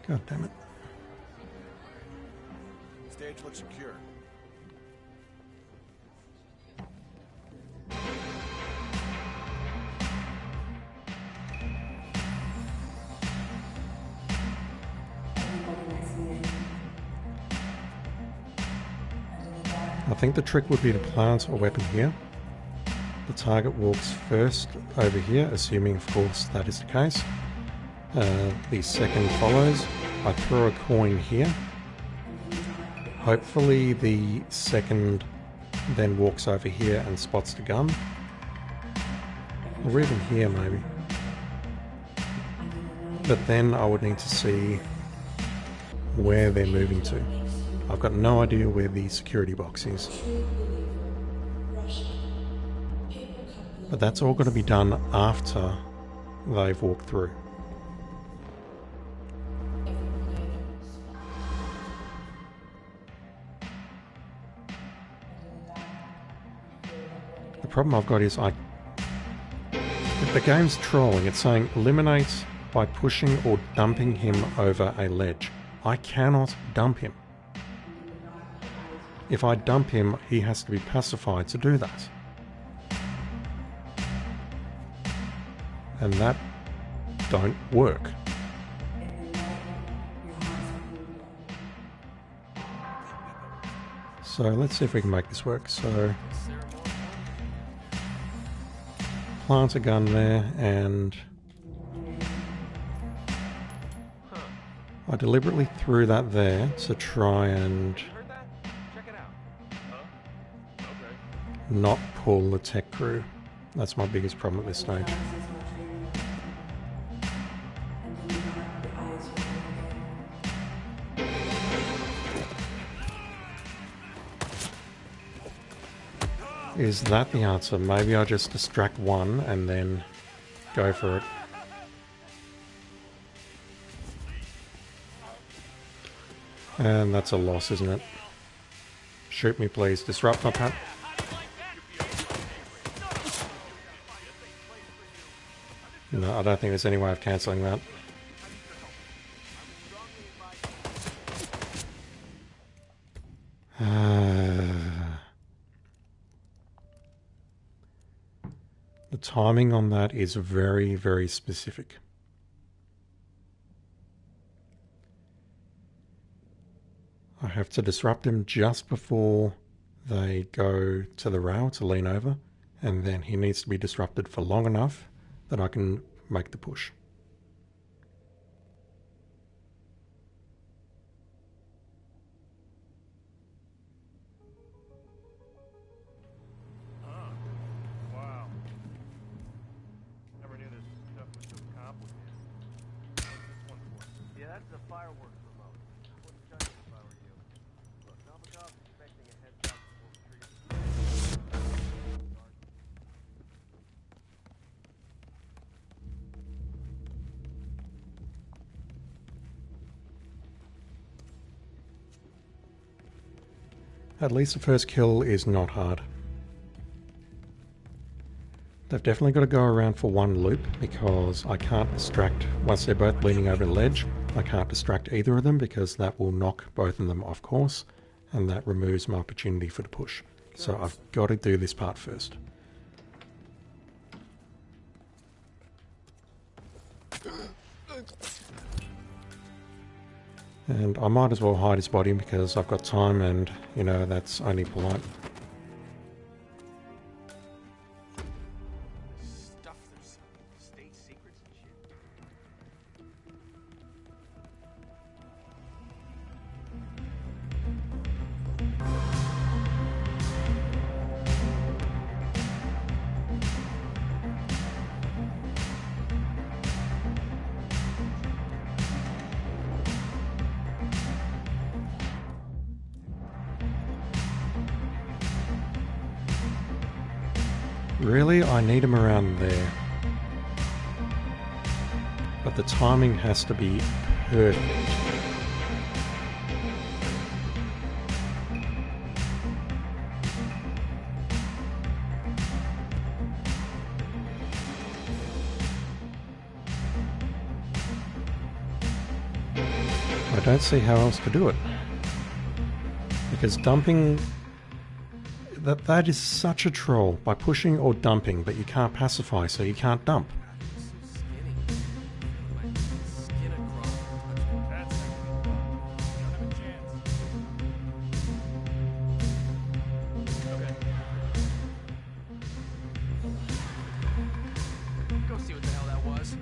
God damn it. Stage looks secure. I think the trick would be to plant a weapon here. The target walks first over here, assuming of course that is the case. The second follows. I throw a coin here. Hopefully the second then walks over here and spots the gun. Or even here maybe. But then I would need to see where they're moving to. I've got no idea where the security box is. But that's all going to be done after they've walked through. The problem I've got is the game's trolling. It's saying eliminate by pushing or dumping him over a ledge. I cannot dump him. If I dump him, he has to be pacified to do that. And that don't work. So let's see if we can make this work. So plant a gun there, and I deliberately threw that there to try and Heard that? Check it out. not pull the tech crew. That's my biggest problem at this stage. Is that the answer? Maybe I just distract one and then go for it. And that's a loss, isn't it? Shoot me, please. Disrupt my pat. No, I don't think there's any way of cancelling that. The timing on that is very, very specific. I have to disrupt him just before they go to the rail to lean over, and then he needs to be disrupted for long enough that I can make the push. Wow. Never knew this stuff was so complicated. What's this one for? Yeah, that's the fireworks remote. At least the first kill is not hard. They've definitely got to go around for one loop because I can't distract, once they're both leaning over the ledge, I can't distract either of them because that will knock both of them off course and that removes my opportunity for the push. So I've got to do this part first. And I might as well hide his body because I've got time and, you know, that's only polite. Stuff, there's state secrets and shit. Really, I need him around there. But the timing has to be perfect. I don't see how else to do it. Because dumping... That is such a troll. By pushing or dumping, but you can't pacify, so you can't dump. So skinny. My skin had grown from touching. That's it. You don't have a chance. Okay. Go see what the hell that was.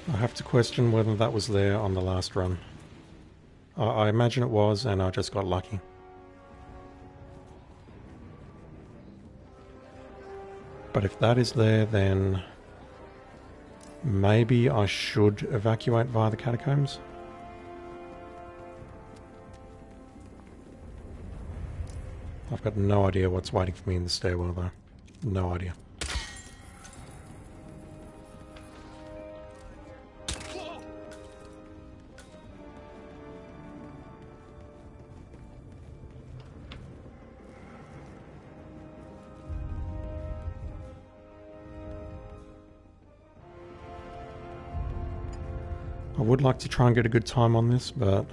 I have to question whether that was there on the last run. I imagine it was, and I just got lucky. But if that is there, then maybe I should evacuate via the catacombs. I've got no idea what's waiting for me in the stairwell though. No idea. I would like to try and get a good time on this, but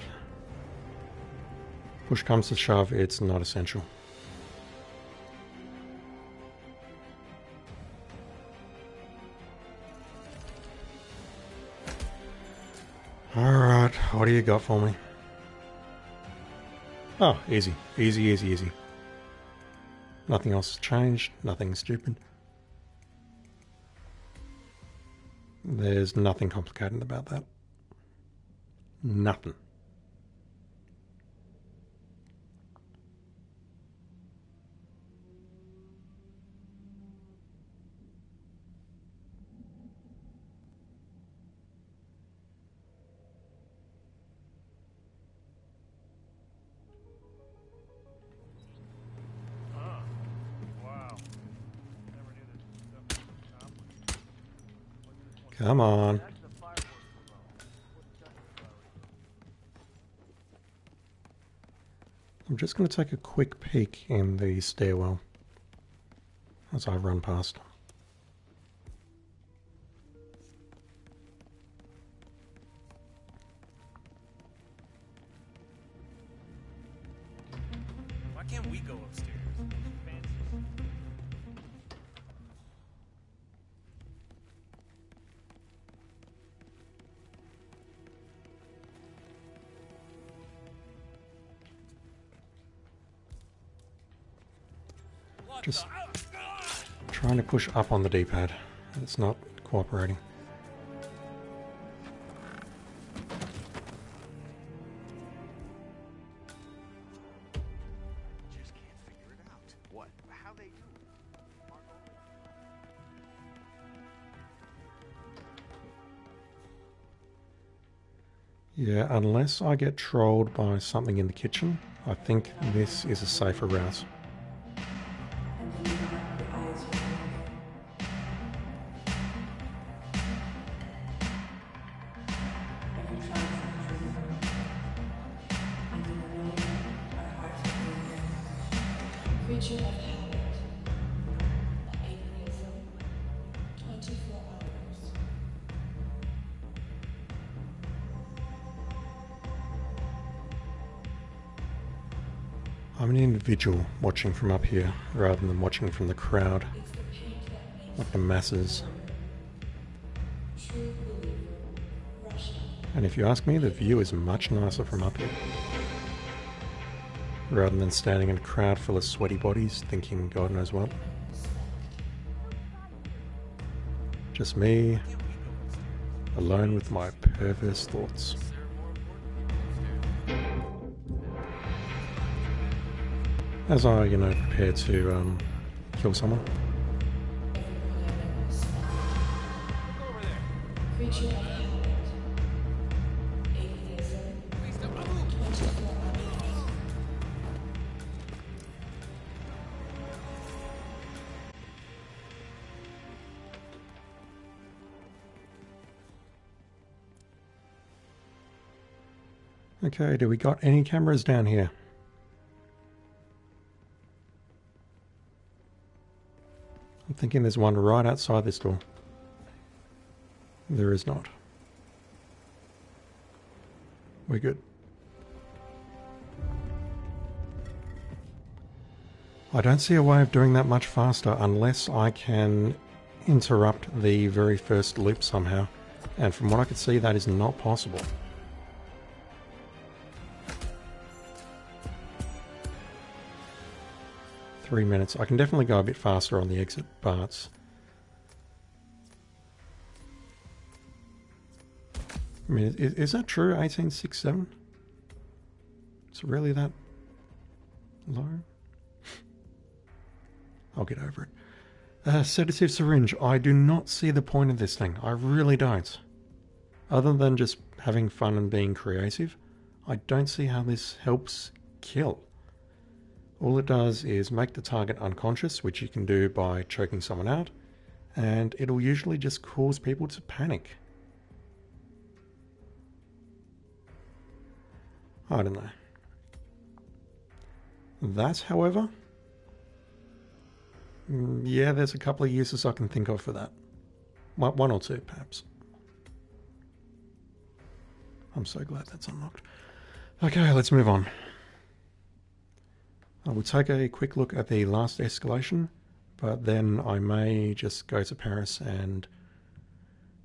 push comes to shove, it's not essential. Alright, what do you got for me? Oh, easy. Easy, easy, easy. Nothing else has changed, nothing stupid. There's nothing complicated about that. Nothing. Wow. Never knew this stuff was accomplished. What's this one? Come on. That's the fireworks remote. Wouldn't touch it if I were you. I'm just going to take a quick peek in the stairwell as I run past. Why can't we go upstairs? Fancy. What Just- the? trying to push up on the D-pad. It's not cooperating. Just can't figure it out. What? How they do it? Yeah, unless I get trolled by something in the kitchen, I think this is a safer route. And do not the eyes remove. Every chance of dream. And in the moment, our hearts are beating. Creature of habit. Atheism. 24 hours. I'm an individual watching from up here rather than watching from the crowd, It's the paint that makes like the masses. true believer. Russia. And if you ask me, the view is much nicer from up here. Rather than standing in a crowd full of sweaty bodies thinking God knows what. Just me, alone with my perverse thoughts. As I, prepare to kill someone. Creature of habit. Atheism. 24 hours. Okay, do we got any cameras down here? I'm thinking there's one right outside this door. There is not. We're good. I don't see a way of doing that much faster unless I can interrupt the very first loop somehow. And from what I could see, that is not possible. Three minutes. I can definitely go a bit faster on the exit parts. I mean, is that true? 1867? It's really that low? I'll get over it. Sedative syringe. I do not see the point of this thing. I really don't. Other than just having fun and being creative, I don't see how this helps kill. All it does is make the target unconscious, which you can do by choking someone out, and it'll usually just cause people to panic. I don't know. That, however, yeah, there's a couple of uses I can think of for that. One or two, perhaps. I'm so glad that's unlocked. Okay, let's move on. I will take a quick look at the last escalation, but then I may just go to Paris and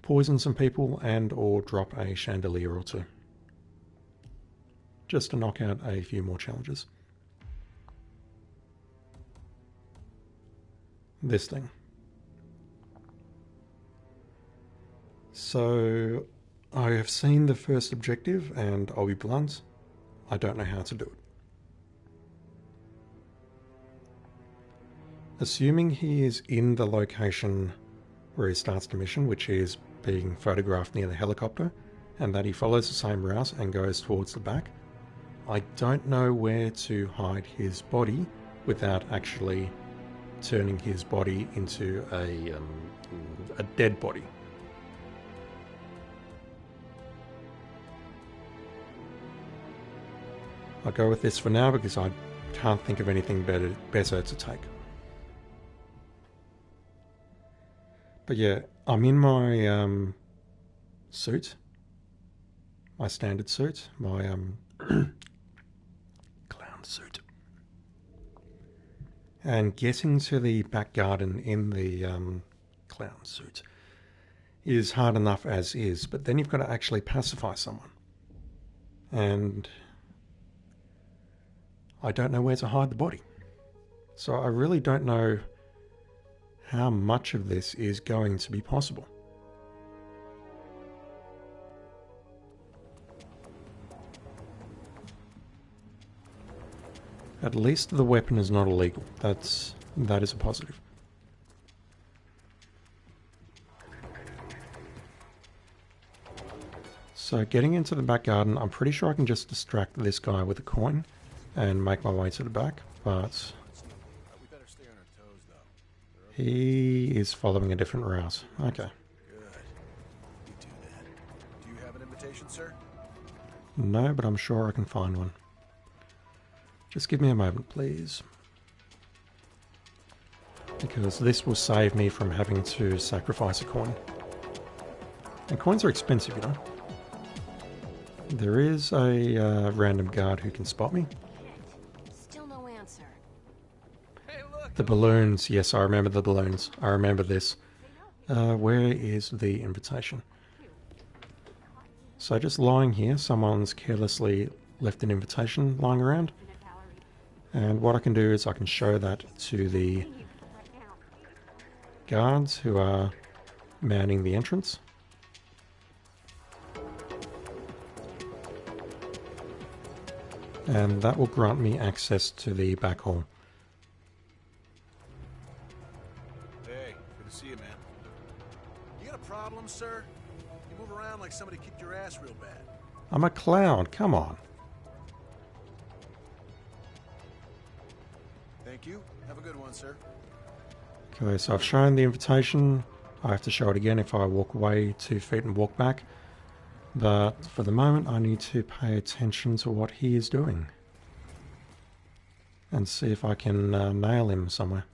poison some people and or drop a chandelier or two. Just to knock out a few more challenges. This thing. So, I have seen the first objective and I'll be blunt, I don't know how to do it. Assuming he is in the location where he starts the mission, which is being photographed near the helicopter, and that he follows the same route and goes towards the back, I don't know where to hide his body without actually turning his body into a dead body. I'll go with this for now because I can't think of anything better to take. But yeah, I'm in my suit, my standard suit, my clown suit. And getting to the back garden in the clown suit is hard enough as is, but then you've got to actually pacify someone. And I don't know where to hide the body. So I really don't know how much of this is going to be possible. At least the weapon is not illegal. That is a positive. So getting into the back garden, I'm pretty sure I can just distract this guy with a coin and make my way to the back, but We better stay on our toes, though. he is following a different route. Okay. Good. You do that. Do you have an invitation, sir? No, but I'm sure I can find one. Just give me a moment, please. Because this will save me from having to sacrifice a coin. And coins are expensive, you know. There is a random guard who can spot me. Still no answer. Hey, look! The balloons. Yes, I remember the balloons. I remember this. Where is the invitation? So just lying here, someone's carelessly left an invitation lying around. And what I can do is I can show that to the guards who are manning the entrance. And that will grant me access to the back hall. Hey, good to see you, man. You got a problem, sir? You move around like somebody kicked your ass real bad. I'm a clown, come on. Thank you. Have a good one, sir. Okay, so I've shown the invitation. I have to show it again if I walk away 2 feet and walk back. But for the moment, I need to pay attention to what he is doing. And see if I can nail him somewhere.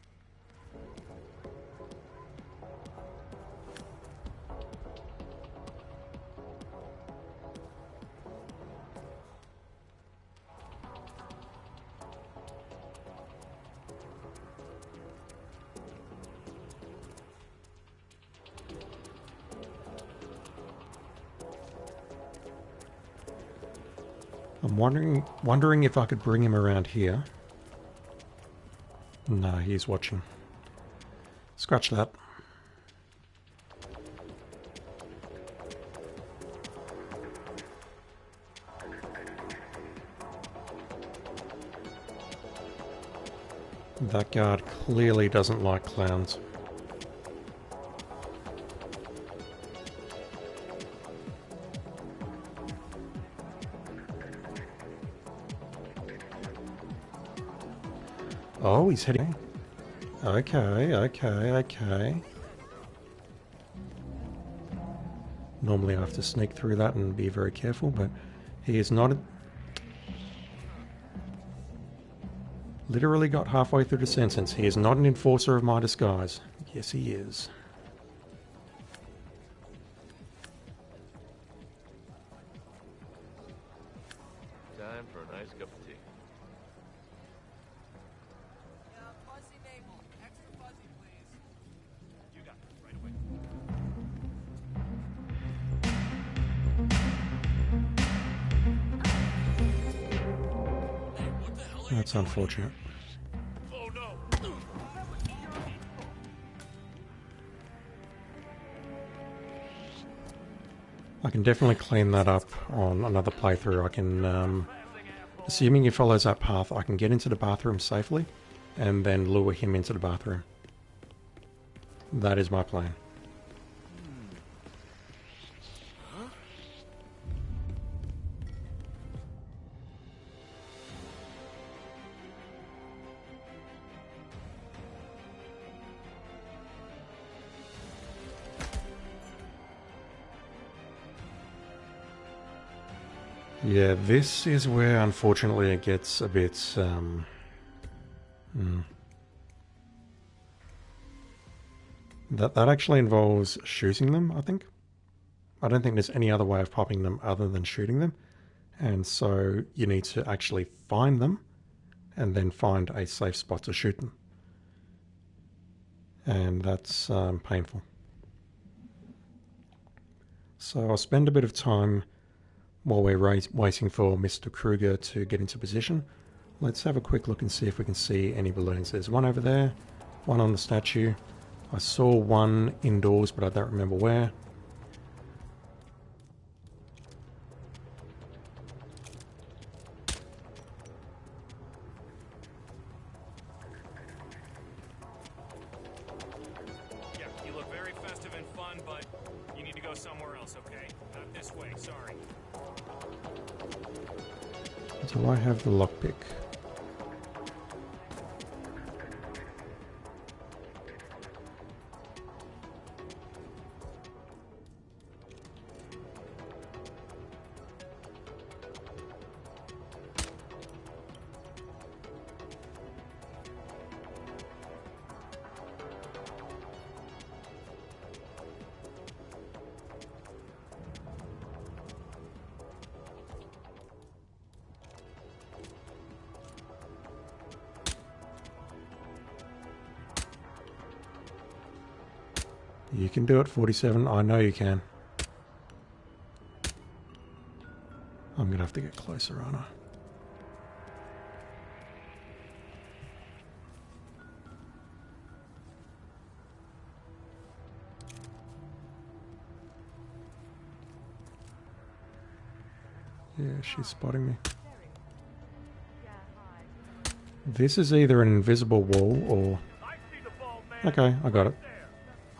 I'm wondering if I could bring him around here. No, he's watching. Scratch that. That guard clearly doesn't like clowns. Oh, he's heading. Okay. Normally I have to sneak through that and be very careful, but he is not... Literally got halfway through the sentence. He is not an enforcer of my disguise. Yes, he is. Time for a nice cup of tea. You got this right away. Hey, what the hell are That's you doing? unfortunate. Oh no! I can definitely clean that up on another playthrough. I can, assuming he follows that path, I can get into the bathroom safely and then lure him into the bathroom. That is my plan. Yeah, this is where unfortunately it gets a bit that actually involves shooting them, I think. I don't think there's any other way of popping them other than shooting them. And so you need to actually find them and then find a safe spot to shoot them. And that's painful. So I'll spend a bit of time while we're waiting for Mr. Kruger to get into position. Let's have a quick look and see if we can see any balloons. There's one over there, one on the statue. I saw one indoors, but I don't remember where. Yeah, you look very festive and fun, but you need to go somewhere else, okay? Not this way, sorry. Do I have the lockpick? You can do it, 47. I know you can. I'm going to have to get closer, aren't I? Yeah, she's spotting me. This is either an invisible wall or... Okay, I got it.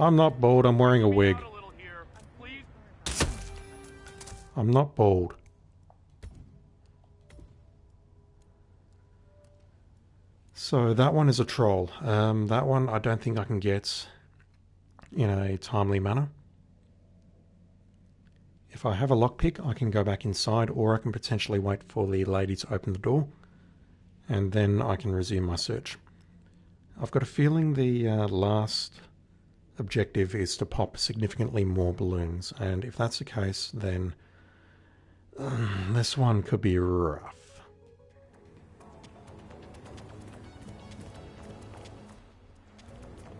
I'm not bald, I'm wearing a wig. I'm not bald. So that one is a troll. That one I don't think I can get in a timely manner. If I have a lockpick, I can go back inside, or I can potentially wait for the lady to open the door, and then I can resume my search. I've got a feeling the last objective is to pop significantly more balloons, and if that's the case, then this one could be rough.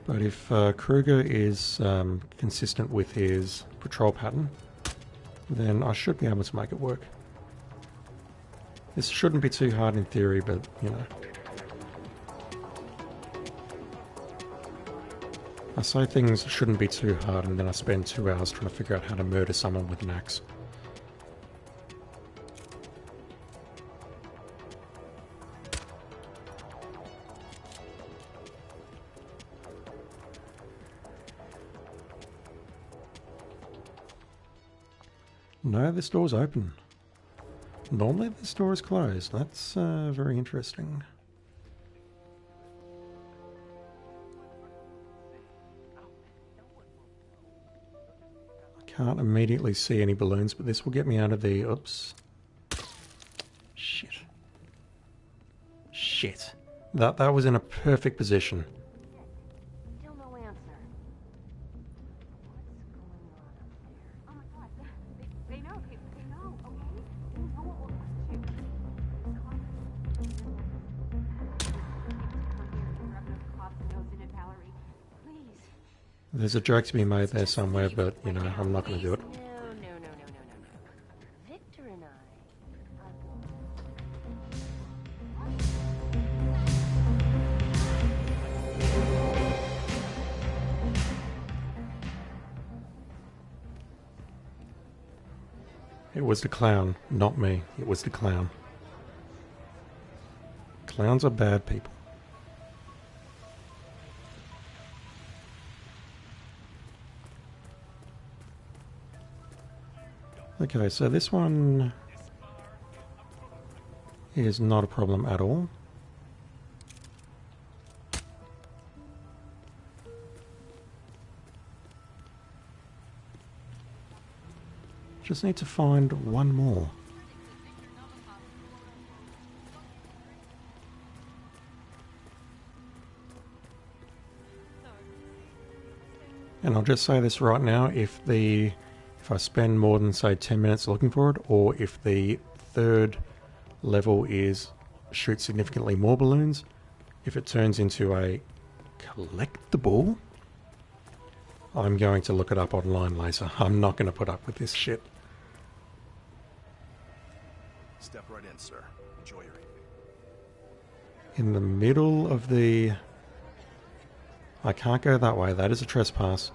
But if Kruger is consistent with his patrol pattern, then I should be able to make it work. This shouldn't be too hard in theory, but, you know. I say things shouldn't be too hard, and then I spend 2 hours trying to figure out how to murder someone with an axe. No, this door's open. Normally this door is closed. That's very interesting. I can't immediately see any balloons, but this will get me out of the... Oops. Shit. Shit. That was in a perfect position. Still no answer. What's going on up there? Oh my god, they know, they know, okay? They know what we're up to. Please. There's a joke to be made there somewhere, but, you know, I'm not going to do it. No. Victor and I are going. It was the clown, not me. It was the clown. Clowns are bad people. Okay, so this one is not a problem at all. Just need to find one more. And I'll just say this right now, if I spend more than, say, 10 minutes looking for it, or if the third level is shoot significantly more balloons, if it turns into a collectible, I'm going to look it up online later. I'm not going to put up with this shit. Step right in, sir. Enjoy your evening. In the middle of the I can't go that way. That is a trespass.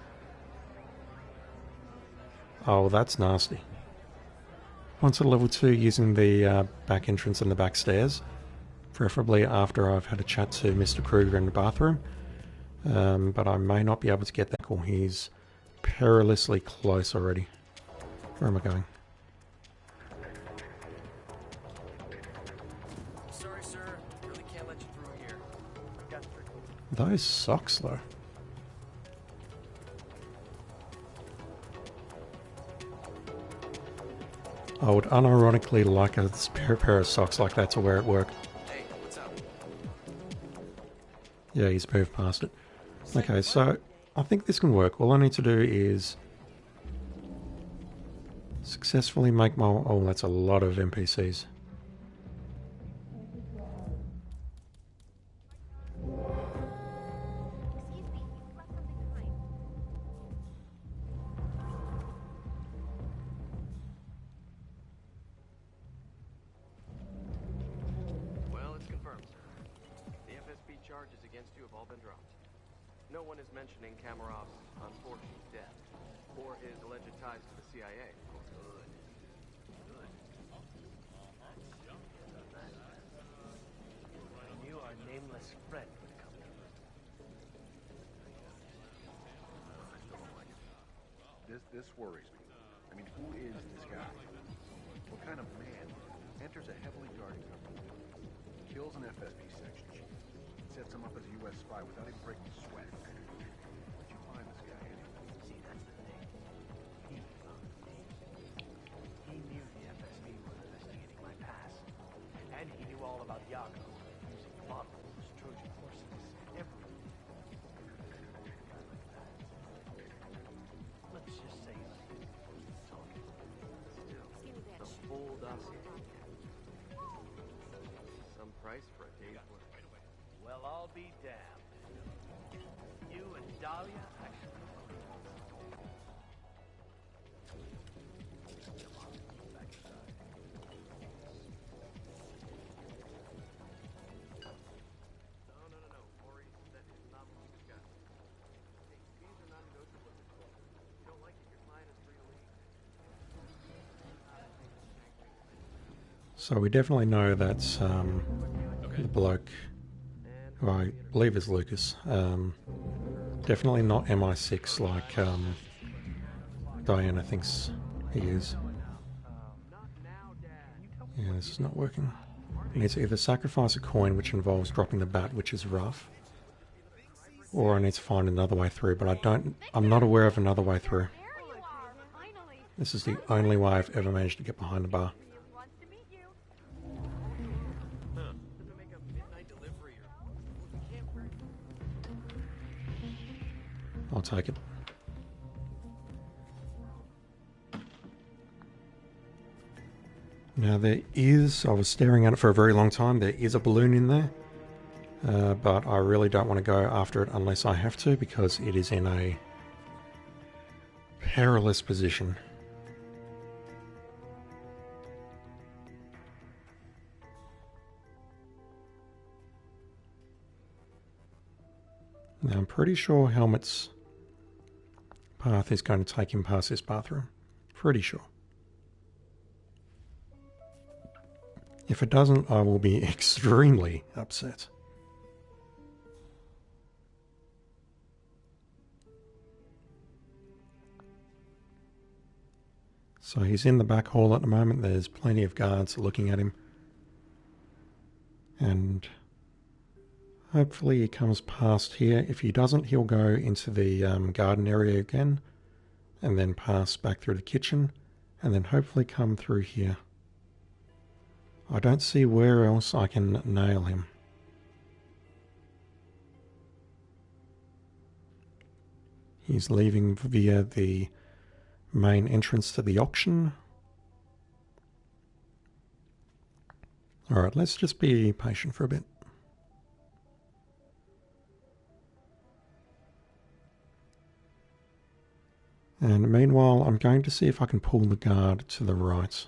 Oh, that's nasty. Once at level 2, using the back entrance and the back stairs. Preferably after I've had a chat to Mr. Kruger in the bathroom. But I may not be able to get that call. He's perilously close already. Where am I going? Sorry, sir. Really can't let you through here. Those socks, though. I would unironically like a spare pair of socks like that to wear at work. Hey, what's up? Yeah, he's moved past it. Okay, so I think this can work. All I need to do is successfully make my... Oh, that's a lot of NPCs. Excuse me, you left something behind. Well, it's confirmed, sir. The FSB charges against you have all been dropped. No one is mentioning Kamarov's unfortunate death, or his alleged ties to the CIA. Good. Good. I knew our nameless friend would come to us. This worries me. I mean, who is this guy? What kind of man enters a heavily guarded government building, kills an FSB section chief, sets him up as a U.S. spy without even breaking a sweat? Where'd you find this guy anyway? See, that's the thing. He found me. He knew the FSB was investigating my past. And he knew all about Yago, using bottles, Trojan horses, everything. Let's just say he was talking. Still, Skinny bitch. a full dossier. Some price for a day's work. Well, I'll be damned. You and Dahlia actually. Come on, back inside. No. Maurice, that is not what we discussed. Hey, these are non-negotiable at this point. If you don't like it, your client is free to leave. So we definitely know that's the bloke, who I believe is Lucas. Definitely not MI6 like Diana thinks he is. Yeah, this is not working. I need to either sacrifice a coin, which involves dropping the bat, which is rough, or I need to find another way through, but I'm not aware of another way through. There you are, finally. This is the only way I've ever managed to get behind the bar. Really wants to meet you. Doesn't make a midnight delivery or can't wear. I'll take it. Now there is, I was staring at it for a very long time, there is a balloon in there, but I really don't want to go after it unless I have to, because it is in a perilous position. Now I'm pretty sure Helmet's path is going to take him past this bathroom. Pretty sure. If it doesn't, I will be extremely upset. So he's in the back hall at the moment. There's plenty of guards looking at him. And hopefully he comes past here. If he doesn't, he'll go into the garden area again, and then pass back through the kitchen, and then hopefully come through here. I don't see where else I can nail him. He's leaving via the main entrance to the auction. Alright, let's just be patient for a bit. And meanwhile, I'm going to see if I can pull the guard to the right.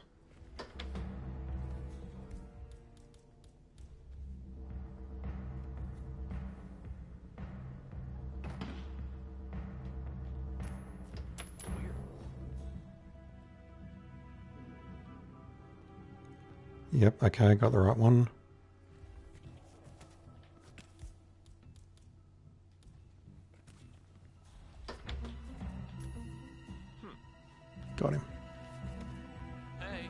Yep, okay, got the right one. Got him. Hey.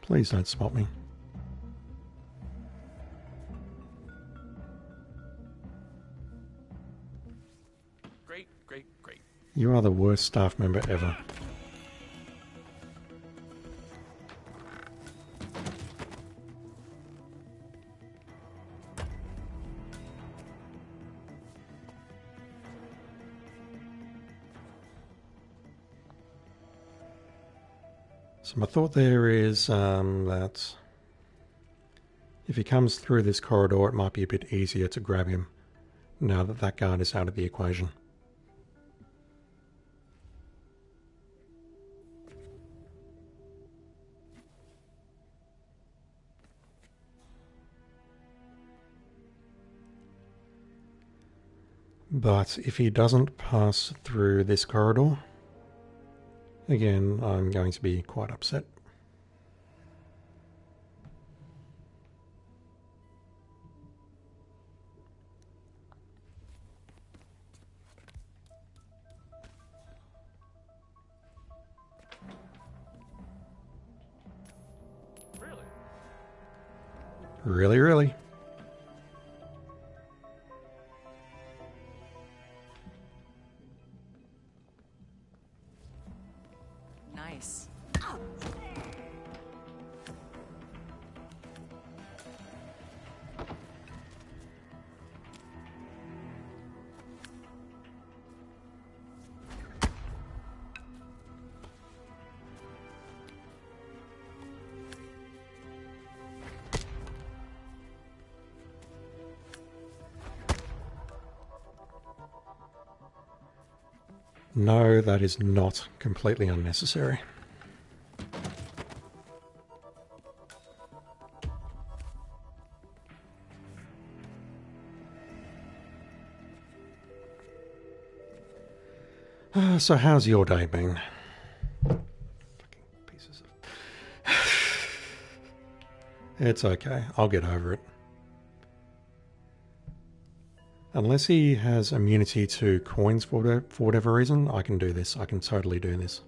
Please don't spot me. Great, great, great. You are the worst staff member ever. So my thought there is that if he comes through this corridor, it might be a bit easier to grab him now that that guard is out of the equation. But if he doesn't pass through this corridor, again, I'm going to be quite upset. Really? Really, really. Nice. No, that is not completely unnecessary. So how's your day been? Fucking pieces of... It's okay. I'll get over it. Unless he has immunity to coins for whatever reason, I can do this. I can totally do this.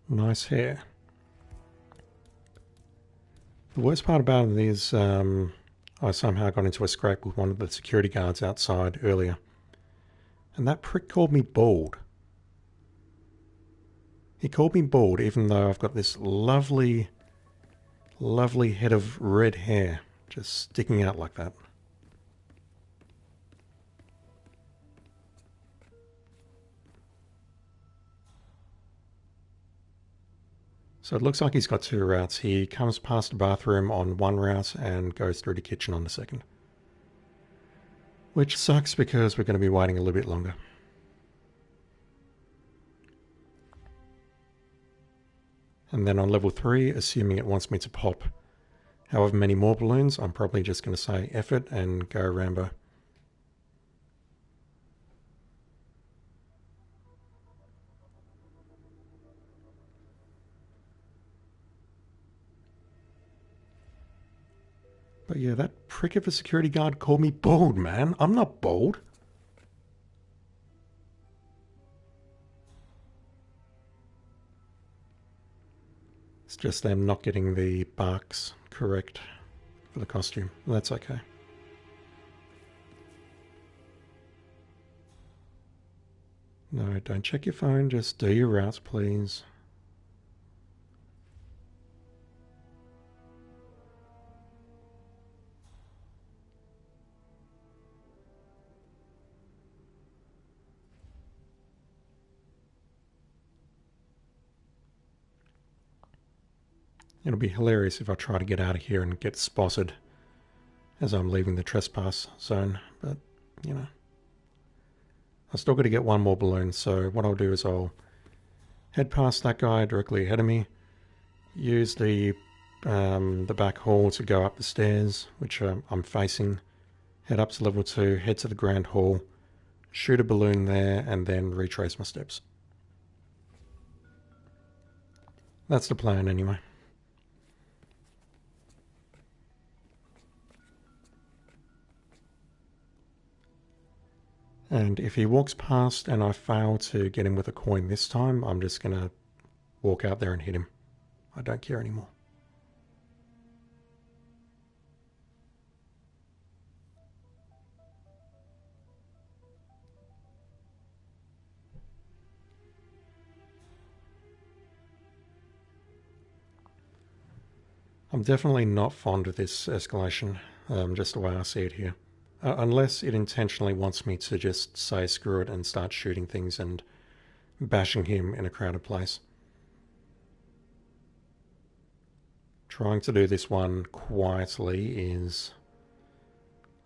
Nice hair. The worst part about it is I somehow got into a scrape with one of the security guards outside earlier. And that prick called me bald. He called me bald even though I've got this lovely, lovely head of red hair just sticking out like that. So it looks like he's got two routes. He comes past the bathroom on one route and goes through the kitchen on the second. Which sucks because we're going to be waiting a little bit longer. And then on level 3, assuming it wants me to pop however many more balloons, I'm probably just going to say F it and go Rambo. But yeah, that prick of a security guard called me bald, man. I'm not bald. It's just them not getting the barks correct for the costume. That's okay. No, don't check your phone. Just do your routes, please. It'll be hilarious if I try to get out of here and get spotted as I'm leaving the trespass zone, but, you know. I've still got to get one more balloon, so what I'll do is I'll head past that guy directly ahead of me, use the back hall to go up the stairs, which I'm facing, head up to level 2, head to the grand hall, shoot a balloon there, and then retrace my steps. That's the plan anyway. And if he walks past and I fail to get him with a coin this time, I'm just going to walk out there and hit him. I don't care anymore. I'm definitely not fond of this escalation, just the way I see it here. Unless it intentionally wants me to just say screw it and start shooting things and bashing him in a crowded place. Trying to do this one quietly is...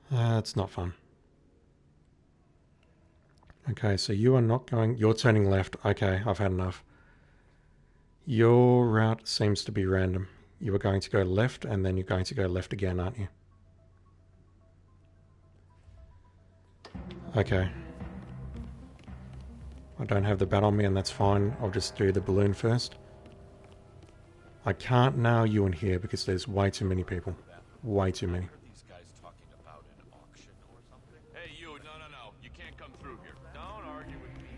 it's not fun. Okay, so you are not going... You're turning left. Okay, I've had enough. Your route seems to be random. You are going to go left and then you're going to go left again, aren't you? Okay. I don't have the bat on me and that's fine. I'll just do the balloon first. I can't nail you in here because there's way too many people. Way too many. These guys talking about an auction or something? Hey, you, no. You can't come through here. Don't argue with me.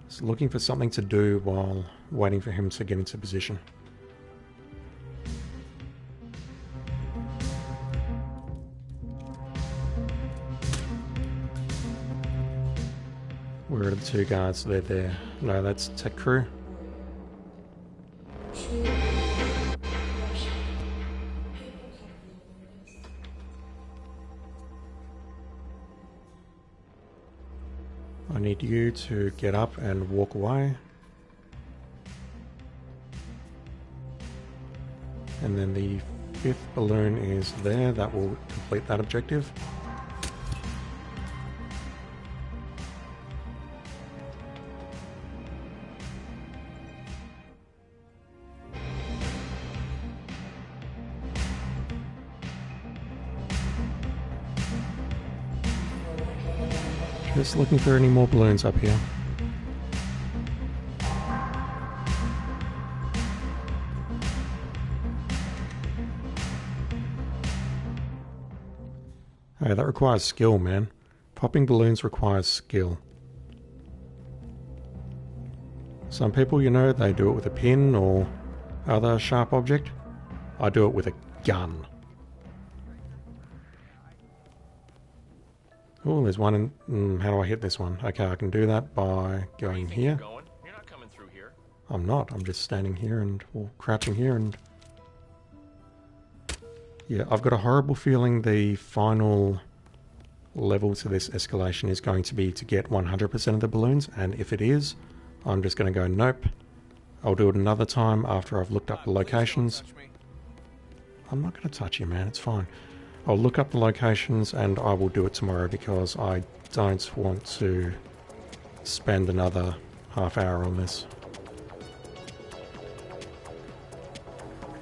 Just looking for something to do while waiting for him to get into position. Where are the two guards? They're there. No, that's tech crew. I need you to get up and walk away. And then the 5th balloon is there. That will complete that objective. Just looking for any more balloons up here. Hey, that requires skill, man. Popping balloons requires skill. Some people, you know, they do it with a pin or other sharp object. I do it with a gun. Oh, there's one in... how do I hit this one? Okay, I can do that by going here. You're not coming through here. I'm not. I'm just standing here and... or crouching here and... Yeah, I've got a horrible feeling the final level to this escalation is going to be to get 100% of the balloons, and if it is, I'm just going to go nope. I'll do it another time after I've looked up the locations. I'm not going to touch you, man, it's fine. I'll look up the locations and I will do it tomorrow because I don't want to spend another half hour on this.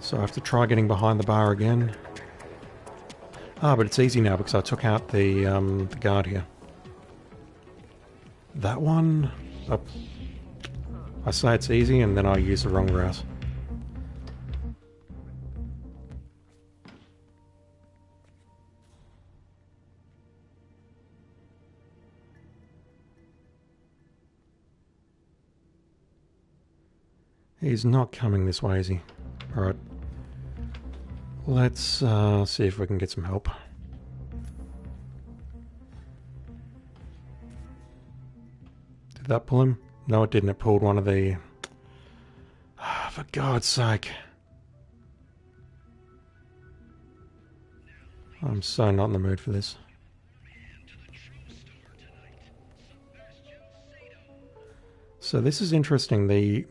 So I have to try getting behind the bar again. Ah, but it's easy now because I took out the guard here. That one... Oh, I say it's easy and then I use the wrong route. He's not coming this way, is he? Alright. Let's see if we can get some help. Did that pull him? No, it didn't. It pulled one of the... Ah, for God's sake. I'm so not in the mood for this. So this is interesting. The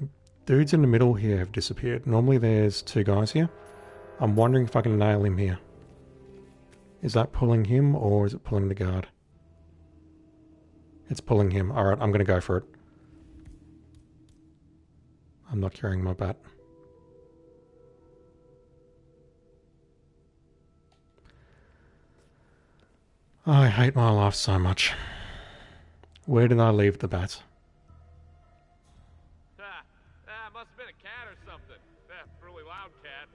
dudes in the middle here have disappeared. Normally there's two guys here. I'm wondering if I can nail him here. Is that pulling him or is it pulling the guard? It's pulling him. Alright, I'm going to go for it. I'm not carrying my bat. I hate my life so much. Where did I leave the bat? Must have been a cat or something. Really loud cat.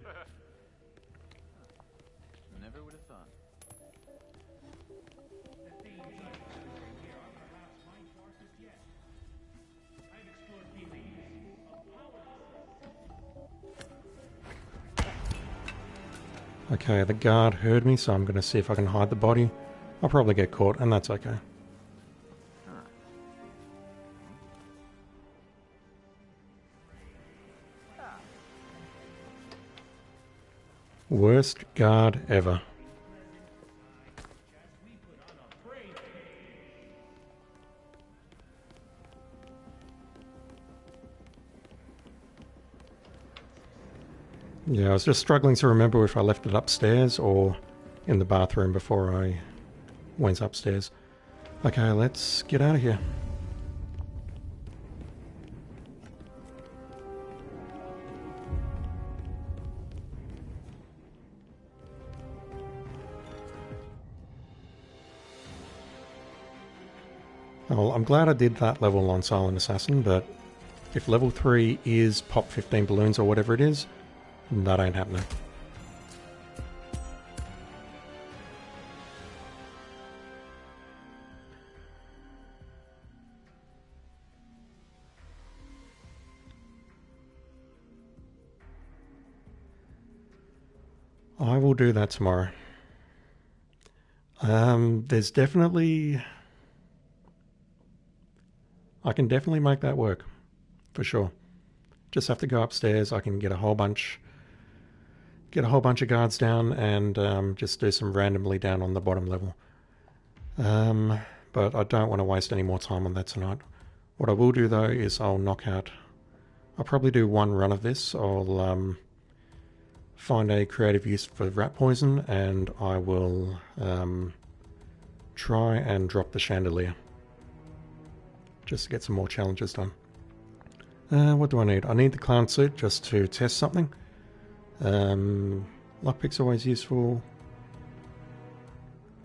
Never would have thought. Okay, the guard heard me, so I'm going to see if I can hide the body. I'll probably get caught, and that's okay. Worst guard ever. Yeah, I was just struggling to remember if I left it upstairs or in the bathroom before I went upstairs. Okay, let's get out of here. Well, I'm glad I did that level on Silent Assassin, but if level 3 is pop 15 balloons or whatever it is, that ain't happening. I will do that tomorrow. There's definitely... I can definitely make that work, for sure. Just have to go upstairs. I can get a whole bunch of guards down and just do some randomly down on the bottom level. But I don't want to waste any more time on that tonight. What I will do though is I'll probably do one run of this. I'll find a creative use for rat poison and I will try and drop the chandelier. Just to get some more challenges done. What do I need? I need the clown suit just to test something. Lockpick's always useful.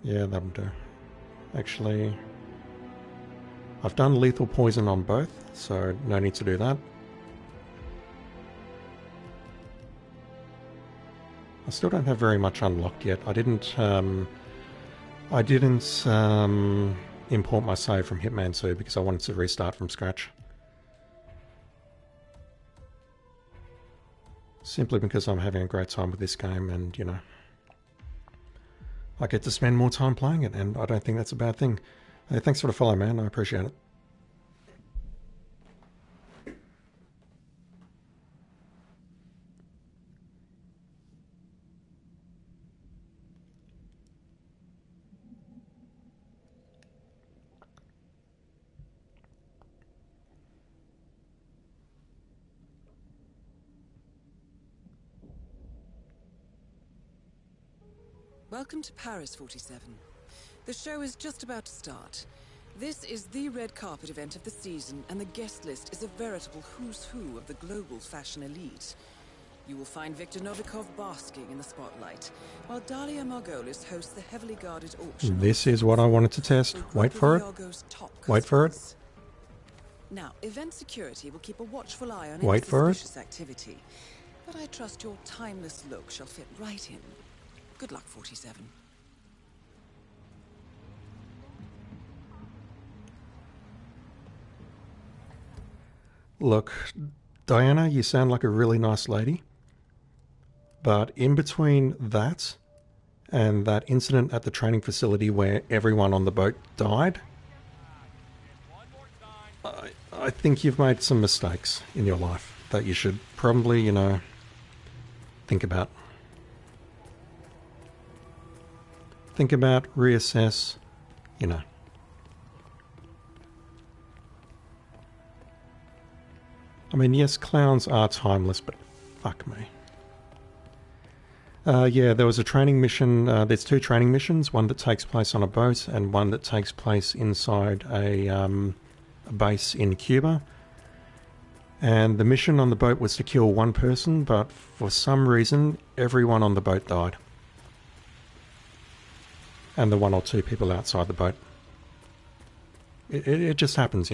Yeah, that'll do. Actually, I've done lethal poison on both, so no need to do that. I still don't have very much unlocked yet. I didn't import my save from Hitman 2 because I wanted to restart from scratch. Simply because I'm having a great time with this game and, you know, I get to spend more time playing it and I don't think that's a bad thing. Hey, thanks for the follow, man. I appreciate it. Welcome to Paris, 47. The show is just about to start. This is the red carpet event of the season, and the guest list is a veritable who's who of the global fashion elite. You will find Victor Novikov basking in the spotlight, while Dalia Margolis hosts the heavily guarded auction. This is what I wanted to test. Wait for it. Wait for it. Now, event security will keep a watchful eye on Wait any for it. suspicious activity, but I trust your timeless look shall fit right in. Good luck, 47. Look, Diana, you sound like a really nice lady. But in between that and that incident at the training facility where everyone on the boat died, I think you've made some mistakes in your life that you should probably, think about. Think about, reassess, I mean, yes, clowns are timeless, but fuck me. Yeah, there was a training mission. There's 2 training missions, one that takes place on a boat and one that takes place inside a base in Cuba. And the mission on the boat was to kill one person, but for some reason, everyone on the boat died. And the 1 or 2 people outside the boat. It just happens,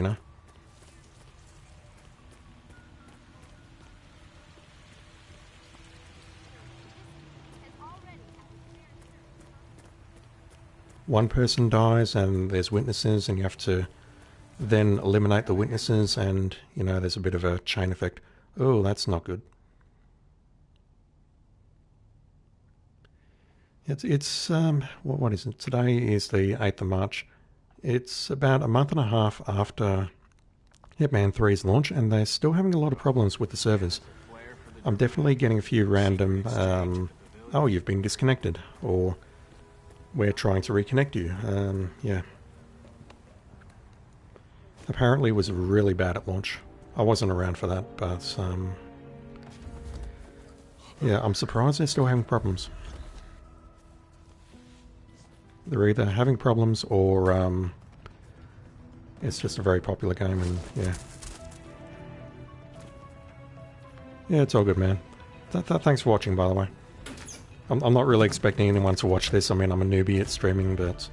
One person dies and there's witnesses and you have to then eliminate the witnesses and, there's a bit of a chain effect. Oh, that's not good. It's what is it? Today is the 8th of March. It's about a month and a half after Hitman 3's launch and they're still having a lot of problems with the servers. I'm definitely getting a few random, oh, you've been disconnected, or we're trying to reconnect you. Yeah. Apparently it was really bad at launch. I wasn't around for that, but yeah, I'm surprised they're still having problems. They're either having problems or it's just a very popular game and yeah. Yeah, it's all good, man. Thanks for watching, by the way. I'm not really expecting anyone to watch this. I mean, I'm a newbie at streaming, but...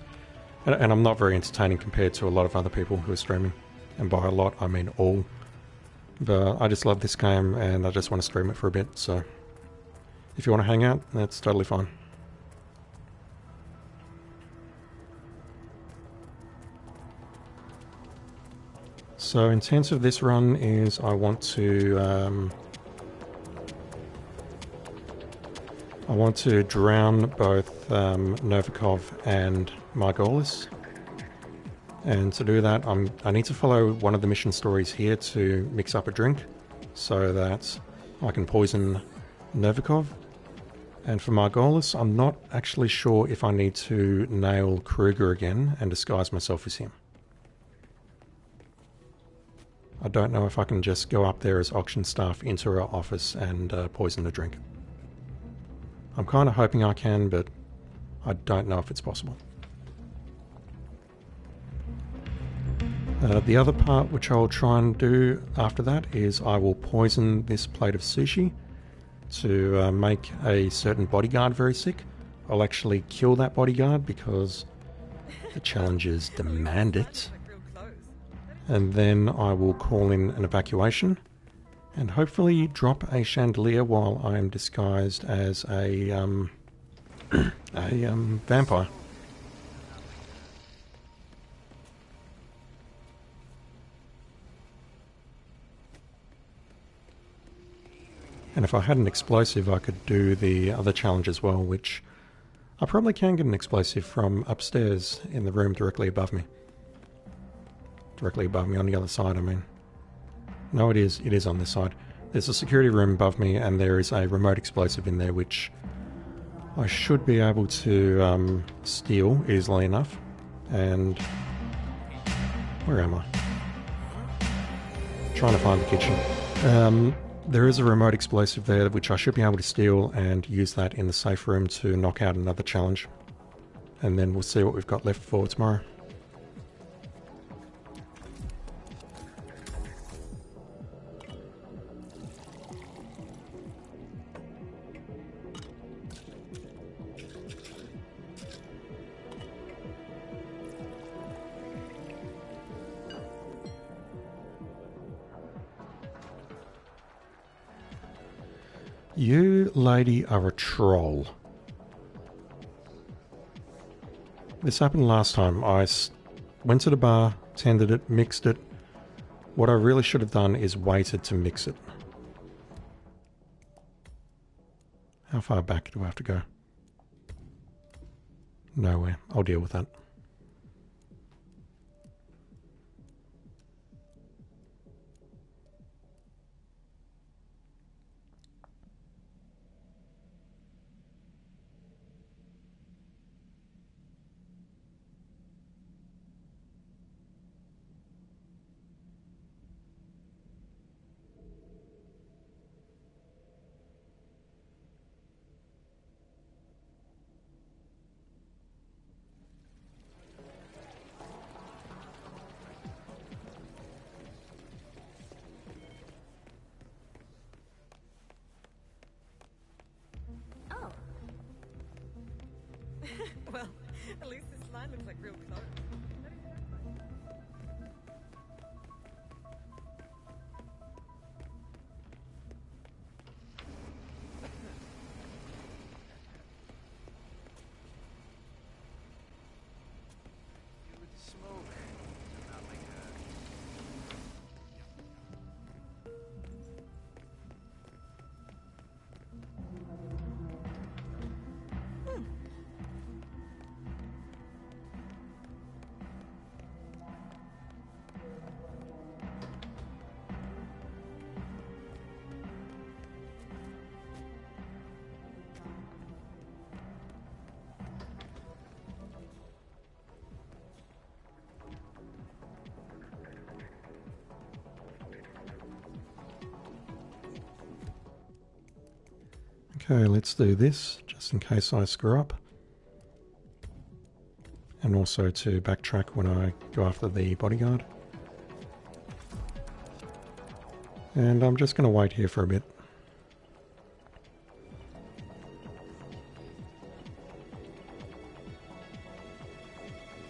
And I'm not very entertaining compared to a lot of other people who are streaming. And by a lot, I mean all. But I just love this game, and I just want to stream it for a bit, so... If you want to hang out, that's totally fine. So, intent of this run is I want to drown both Novikov and Margolis. And to do that, I need to follow one of the mission stories here to mix up a drink so that I can poison Novikov. And for Margolis, I'm not actually sure if I need to nail Kruger again and disguise myself as him. I don't know if I can just go up there as auction staff into her office and poison the drink. I'm kind of hoping I can, but I don't know if it's possible. The other part which I'll try and do after that is I will poison this plate of sushi to make a certain bodyguard very sick. I'll actually kill that bodyguard because the challenges demand it. And then I will call in an evacuation and hopefully drop a chandelier while I am disguised as a vampire. And if I had an explosive, I could do the other challenge as well, which I probably can get an explosive from upstairs in the room directly above me. Directly above me on the other side, I mean. No, it is on this side. There's a security room above me and there is a remote explosive in there which I should be able to steal easily enough. And where am I? Trying to find the kitchen. There is a remote explosive there, which I should be able to steal and use that in the safe room to knock out another challenge. And then we'll see what we've got left for tomorrow. You, lady, are a troll. This happened last time. I went to the bar, tended it, mixed it. What I really should have done is waited to mix it. How far back do I have to go? Nowhere. I'll deal with that. Oh. Well, at least this line looks like real clothes. You would smoke. Not like that. Okay, let's do this, just in case I screw up. And also to backtrack when I go after the bodyguard. And I'm just going to wait here for a bit.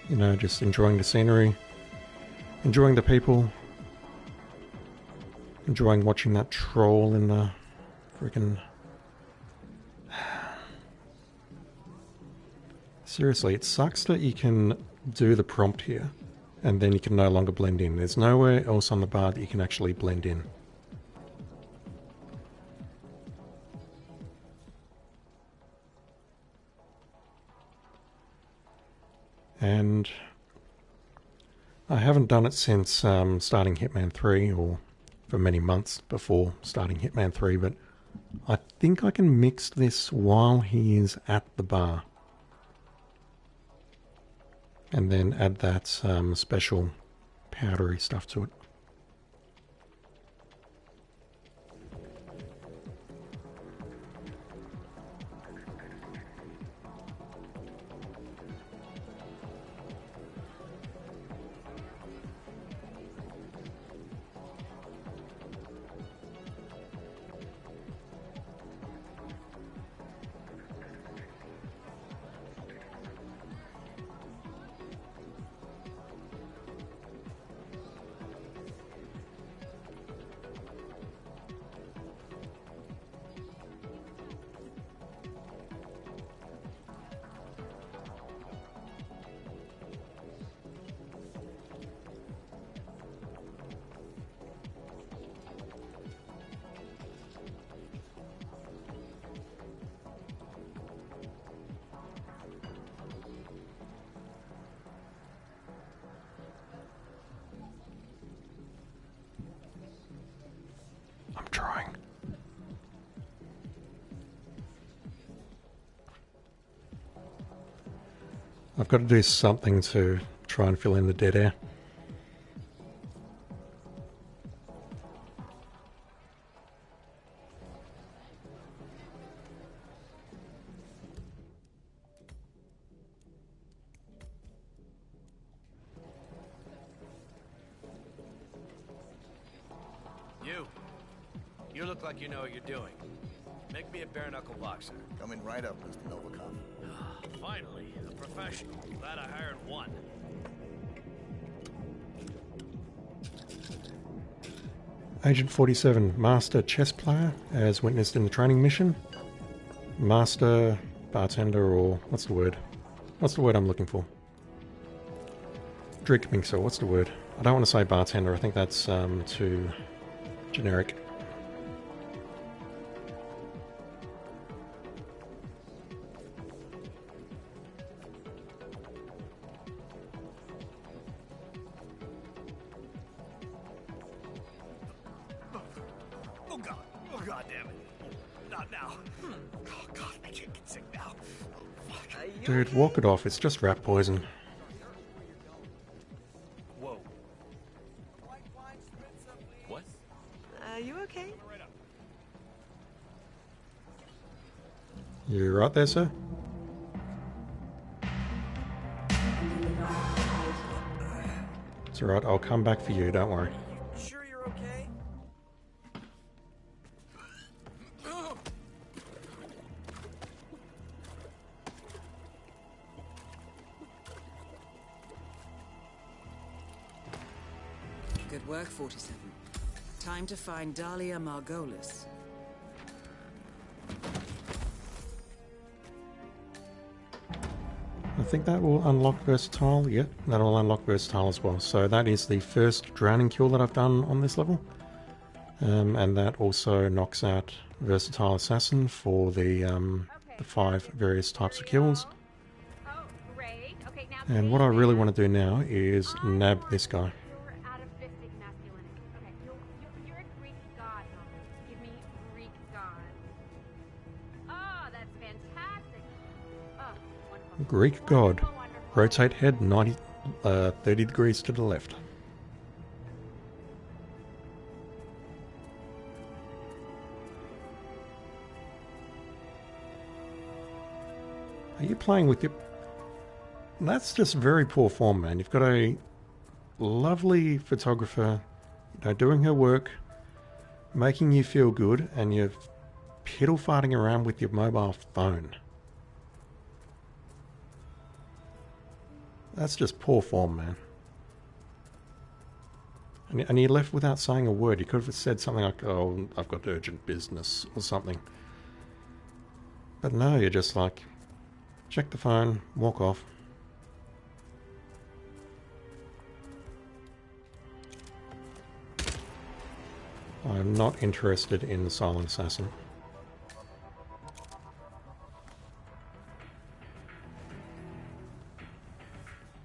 You know, just enjoying the scenery, enjoying the people, enjoying watching that troll in the freaking... Seriously, it sucks that you can do the prompt here and then you can no longer blend in. There's nowhere else on the bar that you can actually blend in. And I haven't done it since starting Hitman 3, or for many months before starting Hitman 3, but I think I can mix this while he is at the bar. And then add that special powdery stuff to it. I'm trying. I've got to do something to try and fill in the dead air. You look like you know what you're doing. Make me a bare-knuckle boxer. Coming right up, Mr. Novikov. Finally, a professional. Glad I hired one. Agent 47, Master Chess Player, as witnessed in the training mission. Master Bartender, or what's the word? What's the word I'm looking for? Drink mixer, what's the word? I don't want to say bartender, I think that's too generic. Oh God! Oh God damn it! Not now! Oh God, I can't get sick now. Oh, fuck. Dude, walk it off, it's just rat poison. Whoa. What? You okay? You right there, sir? It's alright, I'll come back for you, don't worry. Sure you're okay? Good work, 47. Time to find Dahlia Margolis. I think that will unlock Versatile. Yep, that will unlock Versatile as well. So that is the first drowning kill that I've done on this level. And that also knocks out Versatile Assassin for the 5 various types of kills. Oh, great. Okay, now And what I really want to do now is nab this guy. you're out of fistic masculinity. Okay, you're a Greek god, Helmut. Give me Greek god. Oh, that's fantastic. Oh, wonderful. Greek god. Wonderful, wonderful. Rotate head 30 degrees to the left. Are you playing with your... That's just very poor form, man. You've got a lovely photographer, doing her work, making you feel good, and you're piddle-farting around with your mobile phone. That's just poor form, man. And you're left without saying a word. You could have said something like, oh, I've got urgent business, or something. But no, you're just like, check the phone, walk off. I'm not interested in the Silent Assassin.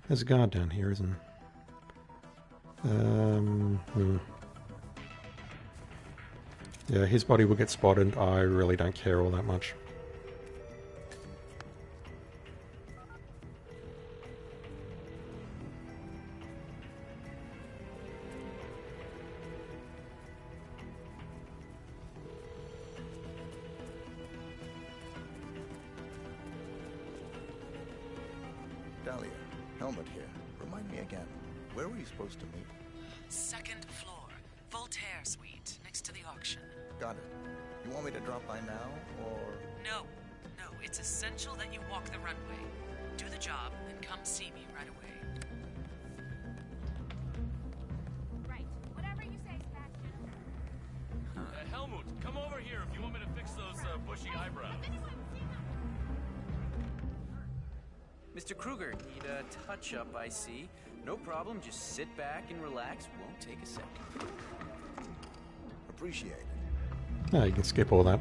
There's a guard down here, isn't there? Yeah, his body will get spotted. I really don't care all that much. Dahlia, Helmut here. Remind me again, where were you supposed to meet? Second floor, Voltaire Suite, next to the auction. Got it. You want me to drop by now, or...? No, it's essential that you walk the runway. Do the job, and come see me right away. Right. Whatever you say, Sebastian. Helmut, come over here if you want me to fix those bushy eyebrows. Mr. Kruger, need a touch-up, I see. No problem, just sit back and relax. Won't take a second. Appreciate it. No, you can skip all that.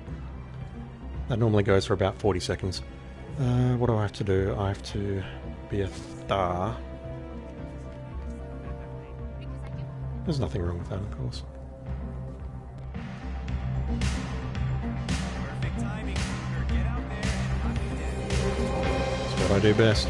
That normally goes for about 40 seconds. What do I have to do? I have to be a star. There's nothing wrong with that, of course. Perfect timing, Kruger. Get out there and knock me dead. That's what I do best.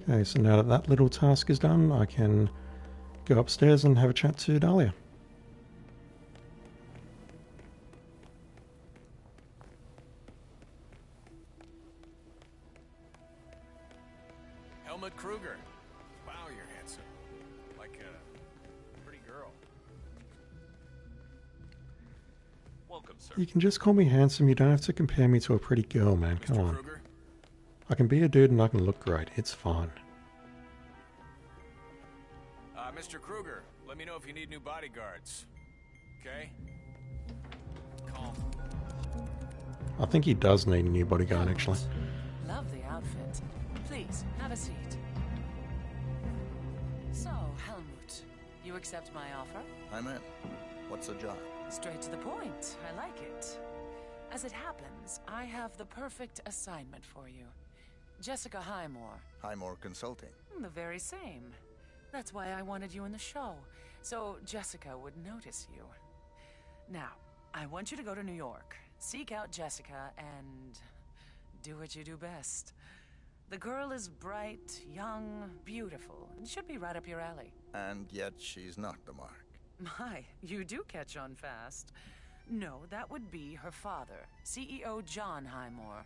Okay, so now that that little task is done, I can go upstairs and have a chat to Dahlia. Helmut Kruger. Wow, you're handsome. Like a pretty girl. Welcome, sir. You can just call me handsome, you don't have to compare me to a pretty girl, man, come on. Kruger? I can be a dude and I can look great, it's fine. Mr. Kruger, let me know if you need new bodyguards. Okay? Calm. I think he does need a new bodyguard, actually. Love the outfit. Please, have a seat. So, Helmut, you accept my offer? I'm in. What's the job? Straight to the point. I like it. As it happens, I have the perfect assignment for you. Jessica Highmore. Highmore Consulting. The very same. That's why I wanted you in the show, so Jessica would notice you. Now, I want you to go to New York, seek out Jessica, and do what you do best. The girl is bright, young, beautiful, and should be right up your alley. And yet she's not the mark. My, you do catch on fast. No, that would be her father, CEO John Highmore.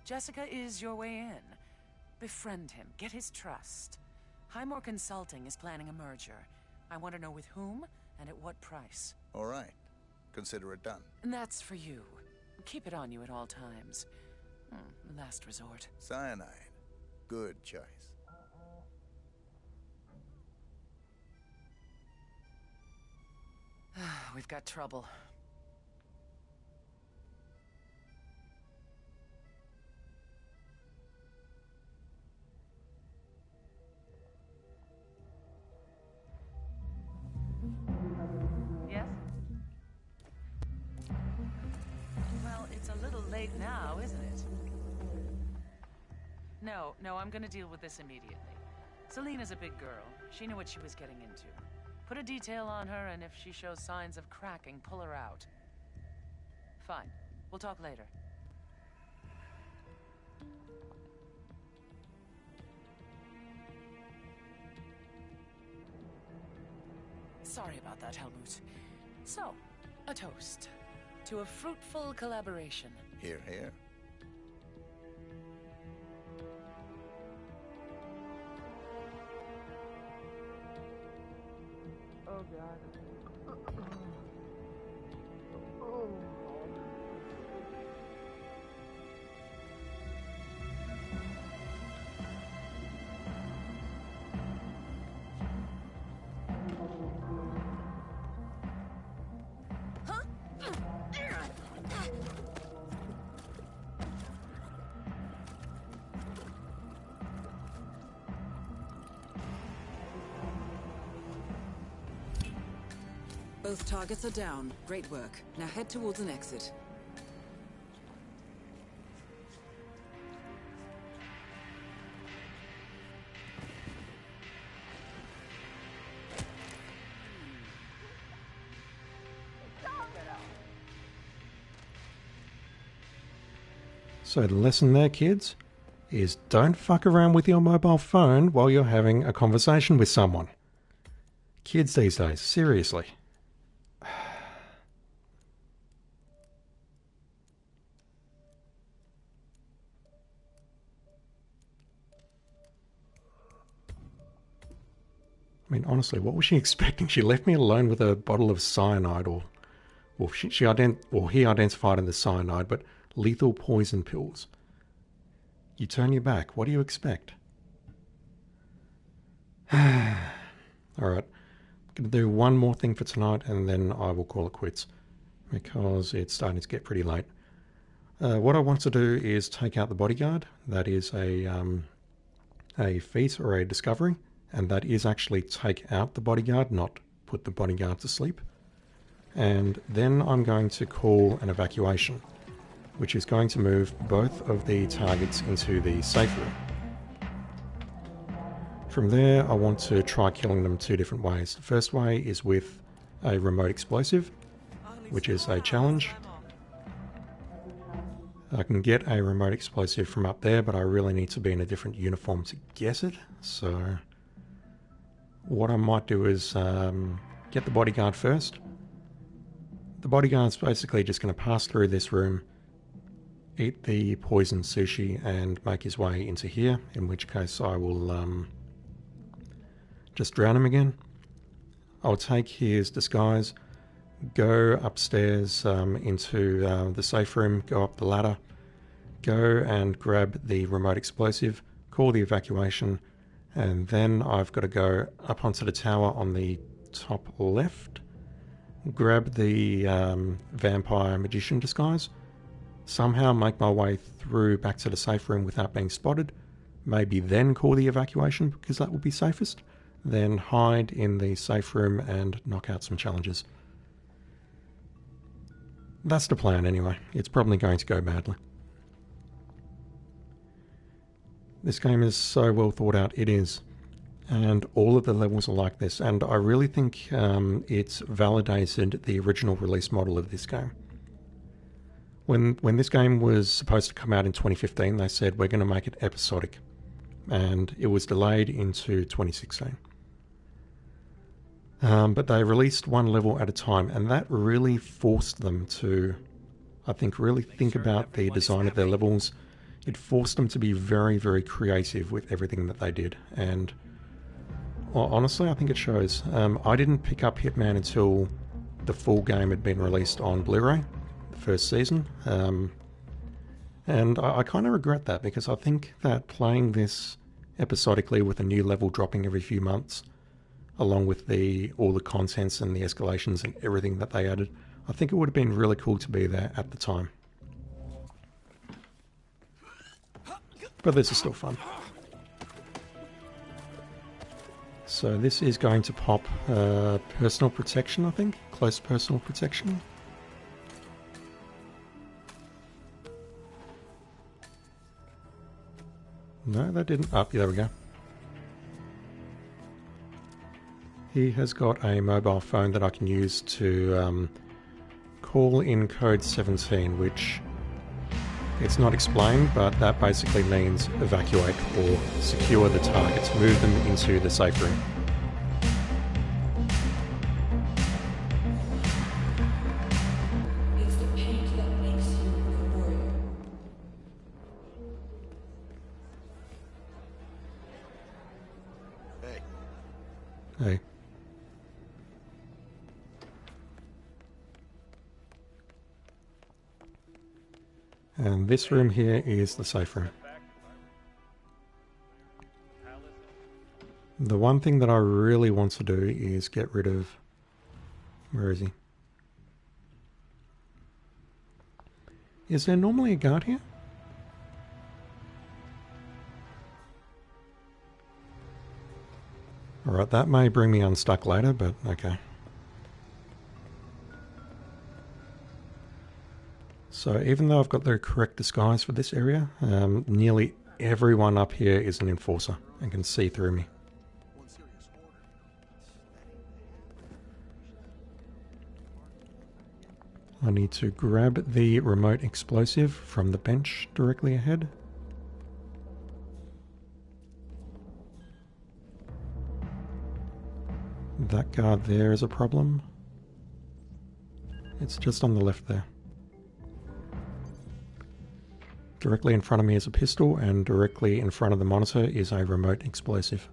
Jessica is your way in. Befriend him, get his trust. Highmore Consulting is planning a merger. I want to know with whom and at what price. All right. Consider it done. And that's for you. Keep it on you at all times. Last resort. Cyanide. Good choice. We've got trouble. Yes? Well, it's a little late now, isn't it? No, I'm gonna deal with this immediately. Selena's a big girl. She knew what she was getting into. Put a detail on her, and if she shows signs of cracking, pull her out. Fine. We'll talk later. Sorry about that, Helmut. So, a toast to a fruitful collaboration. Hear, hear. Oh, God. Oh, Both targets are down. Great work. Now head towards an exit. So the lesson there, kids, is don't fuck around with your mobile phone while you're having a conversation with someone. Kids these days, seriously. I mean, honestly, what was she expecting? She left me alone with a bottle of cyanide, or he identified in the cyanide, but lethal poison pills. You turn your back. What do you expect? All right, I'm going to do one more thing for tonight, and then I will call it quits because it's starting to get pretty late. What I want to do is take out the bodyguard. That is a feat or a discovery. And that is actually take out the bodyguard, not put the bodyguard to sleep. And then I'm going to call an evacuation, which is going to move both of the targets into the safe room. From there, I want to try killing them two different ways. The first way is with a remote explosive, which is a challenge. I can get a remote explosive from up there, but I really need to be in a different uniform to get it. So what I might do is get the bodyguard first. The bodyguard's basically just going to pass through this room, eat the poisoned sushi, and make his way into here, in which case I will just drown him again. I'll take his disguise, go upstairs into the safe room, go up the ladder, go and grab the remote explosive, call the evacuation, and then I've got to go up onto the tower on the top left, grab the vampire magician disguise, somehow make my way through back to the safe room without being spotted, maybe then call the evacuation because that will be safest, then hide in the safe room and knock out some challenges. That's the plan anyway. It's probably going to go badly. This game is so well thought out, it is. And all of the levels are like this, and I really think it's validated the original release model of this game. When this game was supposed to come out in 2015, they said we're going to make it episodic, and it was delayed into 2016. But they released one level at a time, and that really forced them to, I think, really think about the design of their levels. It forced them to be very, very creative with everything that they did, and well, honestly, I think it shows. I didn't pick up Hitman until the full game had been released on Blu-ray, the first season, and I kind of regret that, because I think that playing this episodically with a new level dropping every few months, along with all the contents and the escalations and everything that they added, I think it would have been really cool to be there at the time. But this is still fun. So this is going to pop personal protection, I think. Close personal protection. No, that didn't. Oh, yeah, there we go. He has got a mobile phone that I can use to call in code 17, which it's not explained, but that basically means evacuate or secure the targets, move them into the safe room. It's the paint that makes you a warrior. Hey. And this room here is the safe room. The one thing that I really want to do is get rid of... Where is he? Is there normally a guard here? Alright, that may bring me unstuck later, but okay. So even though I've got the correct disguise for this area, nearly everyone up here is an enforcer and can see through me. I need to grab the remote explosive from the bench directly ahead. That guard there is a problem. It's just on the left there. Directly in front of me is a pistol, and directly in front of the monitor is a remote explosive.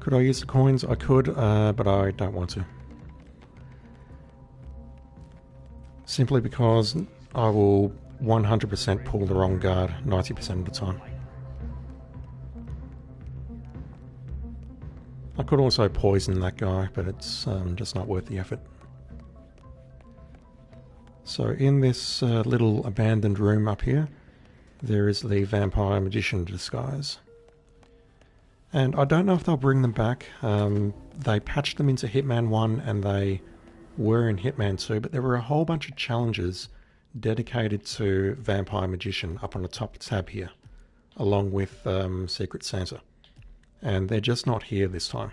Could I use the coins? I could, but I don't want to. Simply because I will 100% pull the wrong guard 90% of the time. I could also poison that guy, but it's just not worth the effort. So in this little abandoned room up here, there is the vampire magician disguise. And I don't know if they'll bring them back. They patched them into Hitman 1 and they were in Hitman 2, but there were a whole bunch of challenges dedicated to Vampire Magician up on the top tab here, along with Secret Santa. And they're just not here this time.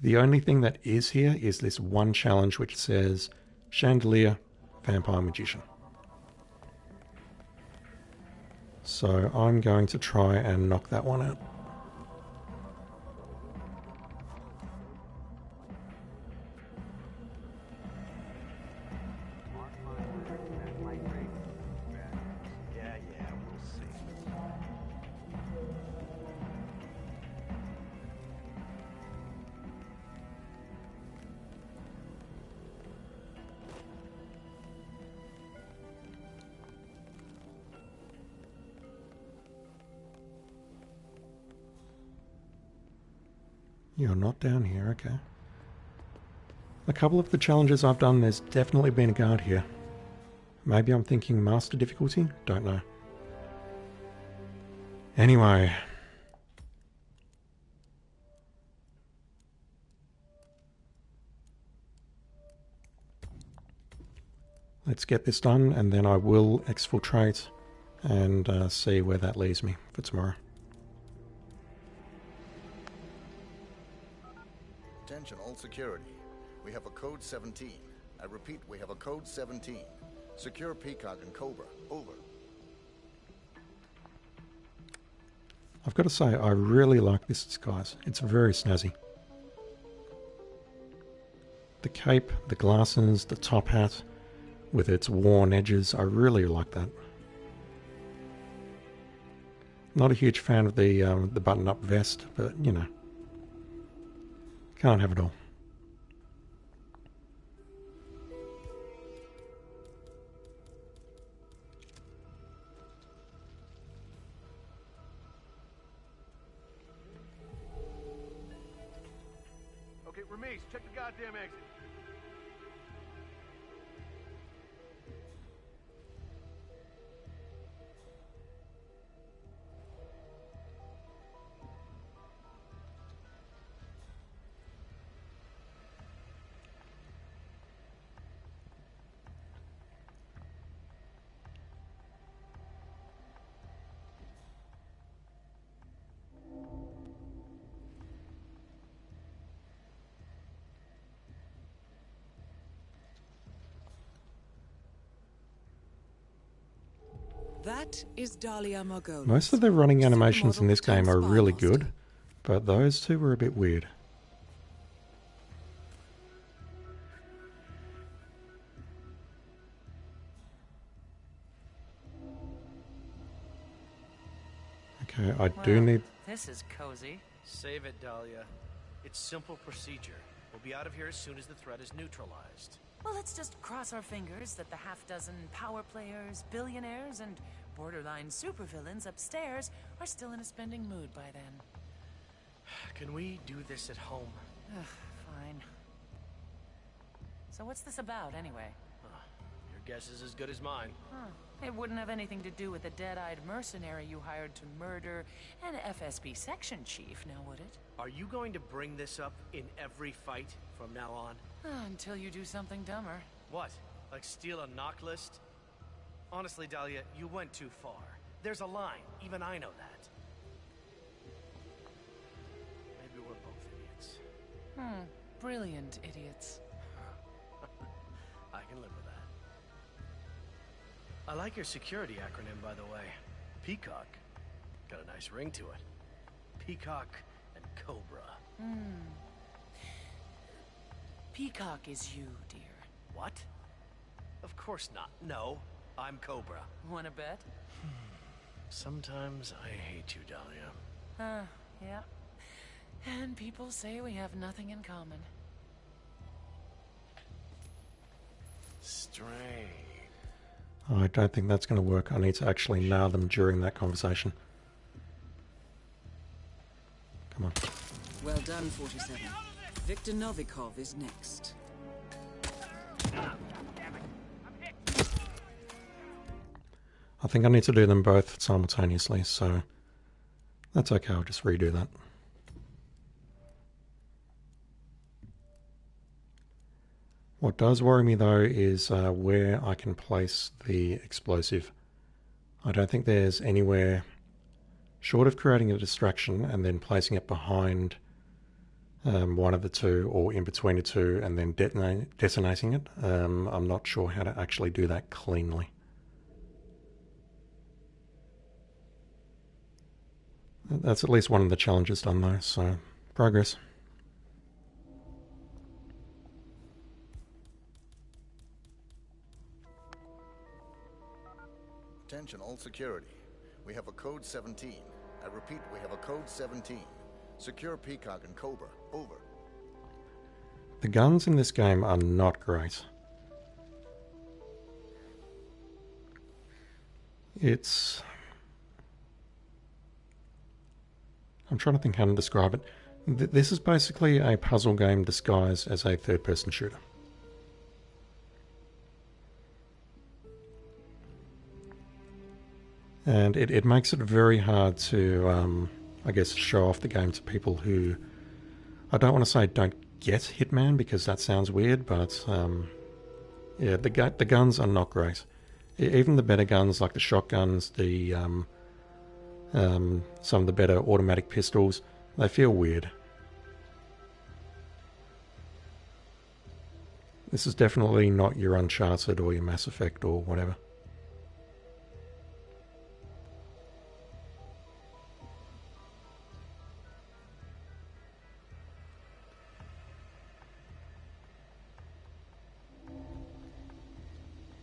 The only thing that is here is this one challenge which says Chandelier, Vampire Magician. So I'm going to try and knock that one out. Yeah, we'll see. You're not down here, okay. A couple of the challenges I've done, there's definitely been a guard here. Maybe I'm thinking master difficulty? Don't know. Anyway. Let's get this done, and then I will exfiltrate and see where that leaves me for tomorrow. Attention all security. We have a code 17. I repeat, we have a code 17. Secure Peacock and Cobra. Over. I've got to say, I really like this disguise. It's very snazzy. The cape, the glasses, the top hat with its worn edges, I really like that. Not a huge fan of the button-up vest, but you know, can't have it all. Okay, Ramesh, check the goddamn exit. That is Dahlia Margolis. Most of the running animations in this game are really good, but those two were a bit weird. Okay, I do need... This is cozy. Save it, Dahlia. It's simple procedure. We'll be out of here as soon as the threat is neutralized. Well, let's just cross our fingers that the half-dozen power players, billionaires, and borderline supervillains upstairs are still in a spending mood by then. Can we do this at home? Fine. So what's this about, anyway? Your guess is as good as mine. It wouldn't have anything to do with the dead-eyed mercenary you hired to murder an FSB section chief, now would it? Are you going to bring this up in every fight from now on? Until you do something dumber. What? Like steal a knock list? Honestly, Dahlia, you went too far. There's a line. Even I know that. Maybe we're both idiots. Brilliant idiots. I can live with that. I like your security acronym, by the way. Peacock. Got a nice ring to it. Peacock and Cobra. Peacock is you, dear. What? Of course not. No, I'm Cobra. Wanna bet? Sometimes I hate you, Dahlia. Yeah. And people say we have nothing in common. Strange. I don't think that's going to work. I need to actually nail them during that conversation. Come on. Well done, 47. Victor Novikov is next. I think I need to do them both simultaneously, so that's okay. I'll just redo that. What does worry me though is where I can place the explosive. I don't think there's anywhere short of creating a distraction and then placing it behind one of the two or in between the two and then detonating it. I'm not sure how to actually do that cleanly. That's at least one of the challenges done though, so progress. Attention all security. We have a code 17. I repeat, we have a code 17. Secure Peacock and Cobra. Over. The guns in this game are not great. I'm trying to think how to describe it. This is basically a puzzle game disguised as a third-person shooter. And it makes it very hard to, I guess, show off the game to people who, I don't want to say don't get Hitman because that sounds weird, but yeah, the guns are not great. Even the better guns like the shotguns, the some of the better automatic pistols, they feel weird. This is definitely not your Uncharted or your Mass Effect or whatever.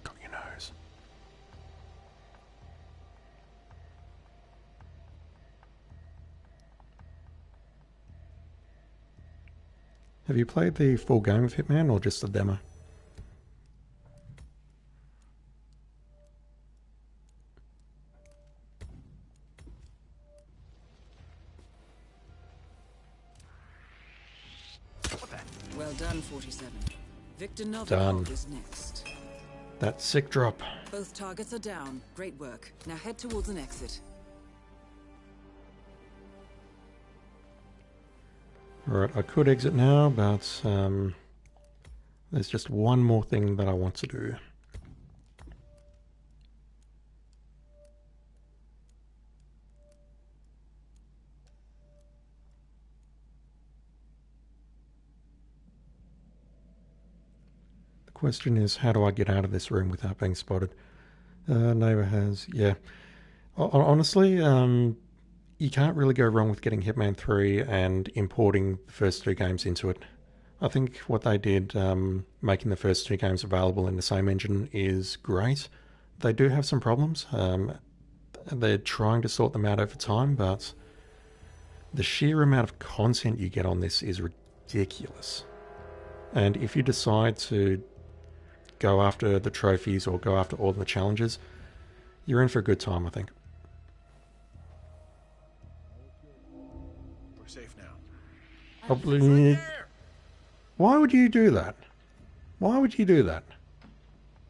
Got your nose. Have you played the full game of Hitman or just the demo? Well done, 47. Victor Done. Novikov is next. That sick drop. Both targets are down. Great work. Now head towards an exit. Alright, I could exit now, but there's just one more thing that I want to do. The question is, how do I get out of this room without being spotted? Neighbor has, yeah. Honestly, you can't really go wrong with getting Hitman 3 and importing the first two games into it. I think what they did, making the first two games available in the same engine, is great. They do have some problems. They're trying to sort them out over time, but the sheer amount of content you get on this is ridiculous. And if you decide to go after the trophies or go after all the challenges, you're in for a good time, I think. We're safe now. Why would you do that? Why would you do that?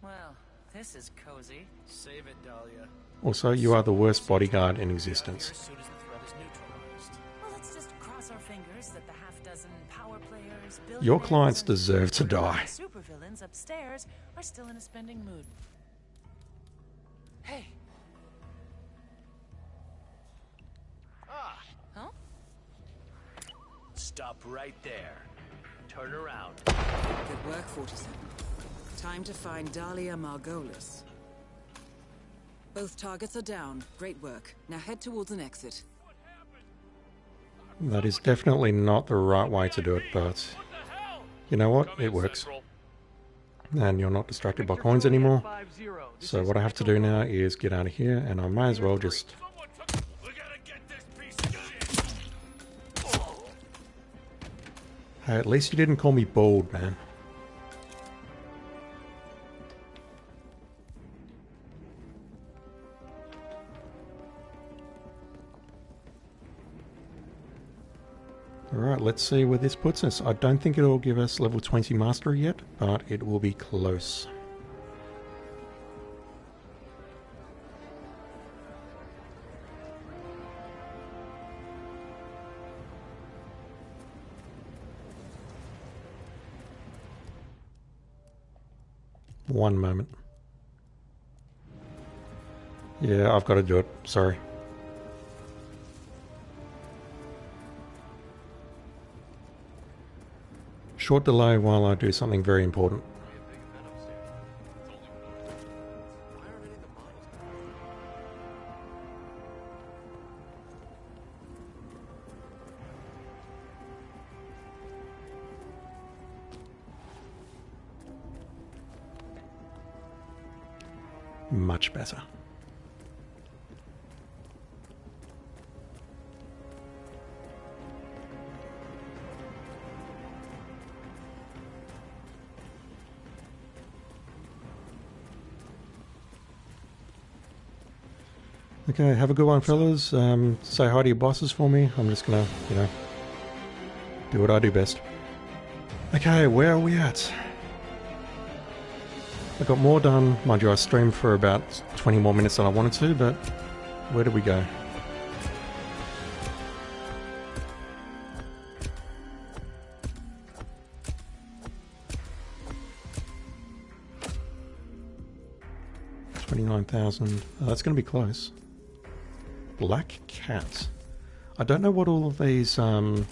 Well, this is cozy. Save it, Dahlia. Also, you are the worst bodyguard in existence. As soon as the threat is neutralized. Well, let's just cross our fingers that the half-dozen power players, Your clients billionaires, deserve to die. and supervillains upstairs are still in a spending mood. Hey. Huh? Stop right there. Turn around. Good work, 47. Time to find Dahlia Margolis. Both targets are down. Great work. Now head towards an exit. That is definitely not the right way to do it, but you know what? It works. And you're not distracted by coins anymore. So what I have to do now is get out of here, and I may as well just... Hey, at least you didn't call me bald, man. Alright, let's see where this puts us. I don't think it'll give us level 20 mastery yet, but it will be close. One moment. Yeah, I've got to do it. Sorry. Short delay while I do something very important. Much better. Okay, have a good one, fellas. Say hi to your bosses for me. I'm just gonna, do what I do best. Okay, where are we at? I got more done. Mind you, I streamed for about 20 more minutes than I wanted to, but where did we go? $29,000. Oh, that's going to be close. Black Cat. I don't know what all of these... so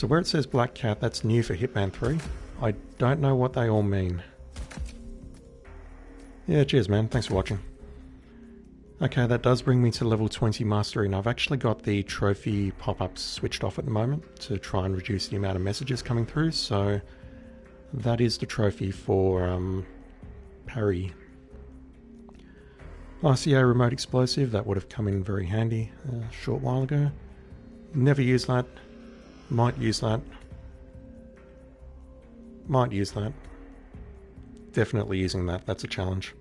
where it says Black Cat, that's new for Hitman 3. I don't know what they all mean. Yeah, cheers man, thanks for watching. Okay, that does bring me to level 20 mastery, and I've actually got the trophy pop-ups switched off at the moment to try and reduce the amount of messages coming through, so that is the trophy for parry. RCA remote explosive, that would have come in very handy a short while ago. Never used that. Might use that. Might use that. Definitely using that, that's a challenge.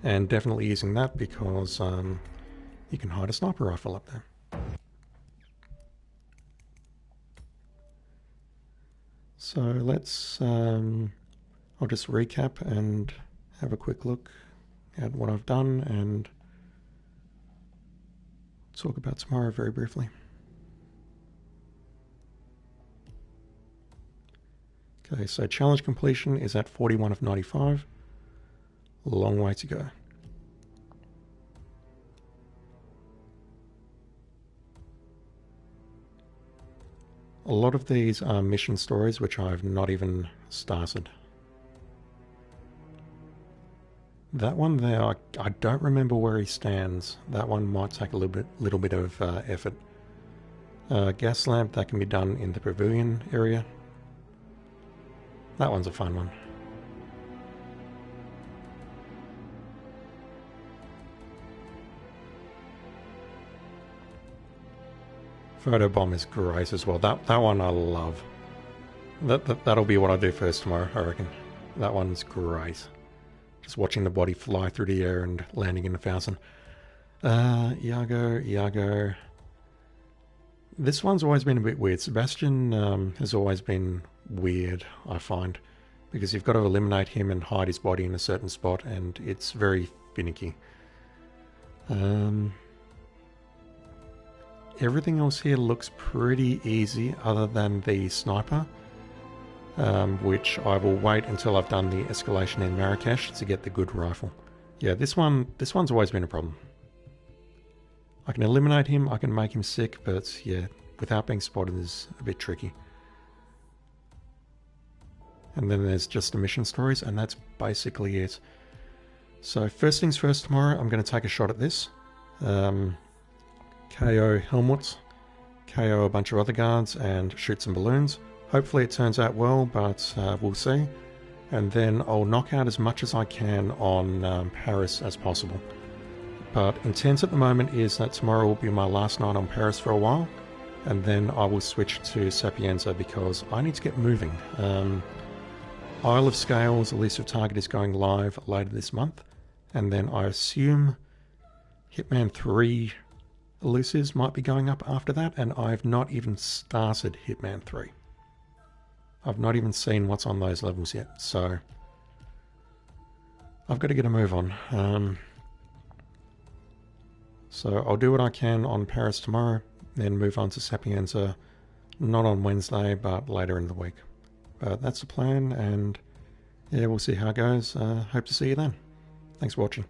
And definitely using that because you can hide a sniper rifle up there. So let's, I'll just recap and have a quick look at what I've done and talk about tomorrow very briefly. Okay, so challenge completion is at 41 of 95. A long way to go. A lot of these are mission stories which I've not even started. That one there, I don't remember where he stands. That one might take a little bit of effort. Gas lamp, that can be done in the pavilion area. That one's a fun one. Photobomb is great as well. That one I love. That'll be what I do first tomorrow, I reckon. That one's great. Just watching the body fly through the air and landing in a fountain. Iago. This one's always been a bit weird. Sebastian has always been weird, I find. Because you've got to eliminate him and hide his body in a certain spot, and it's very finicky. Everything else here looks pretty easy other than the sniper. Which I will wait until I've done the escalation in Marrakesh to get the good rifle. Yeah, this one's always been a problem. I can eliminate him, I can make him sick, but yeah, without being spotted is a bit tricky. And then there's just the mission stories, and that's basically it. So first things first tomorrow, I'm going to take a shot at this. KO Helmut, KO a bunch of other guards, and shoot some balloons. Hopefully it turns out well, but we'll see. And then I'll knock out as much as I can on Paris as possible. But intent at the moment is that tomorrow will be my last night on Paris for a while, and then I will switch to Sapienza because I need to get moving. Isle of Scales, Elusive Target is going live later this month, and then I assume Hitman 3 Elusives might be going up after that, and I've not even started Hitman 3. I've not even seen what's on those levels yet, so I've got to get a move on. So I'll do what I can on Paris tomorrow, then move on to Sapienza, not on Wednesday, but later in the week. But that's the plan, and yeah, we'll see how it goes. Hope to see you then. Thanks for watching.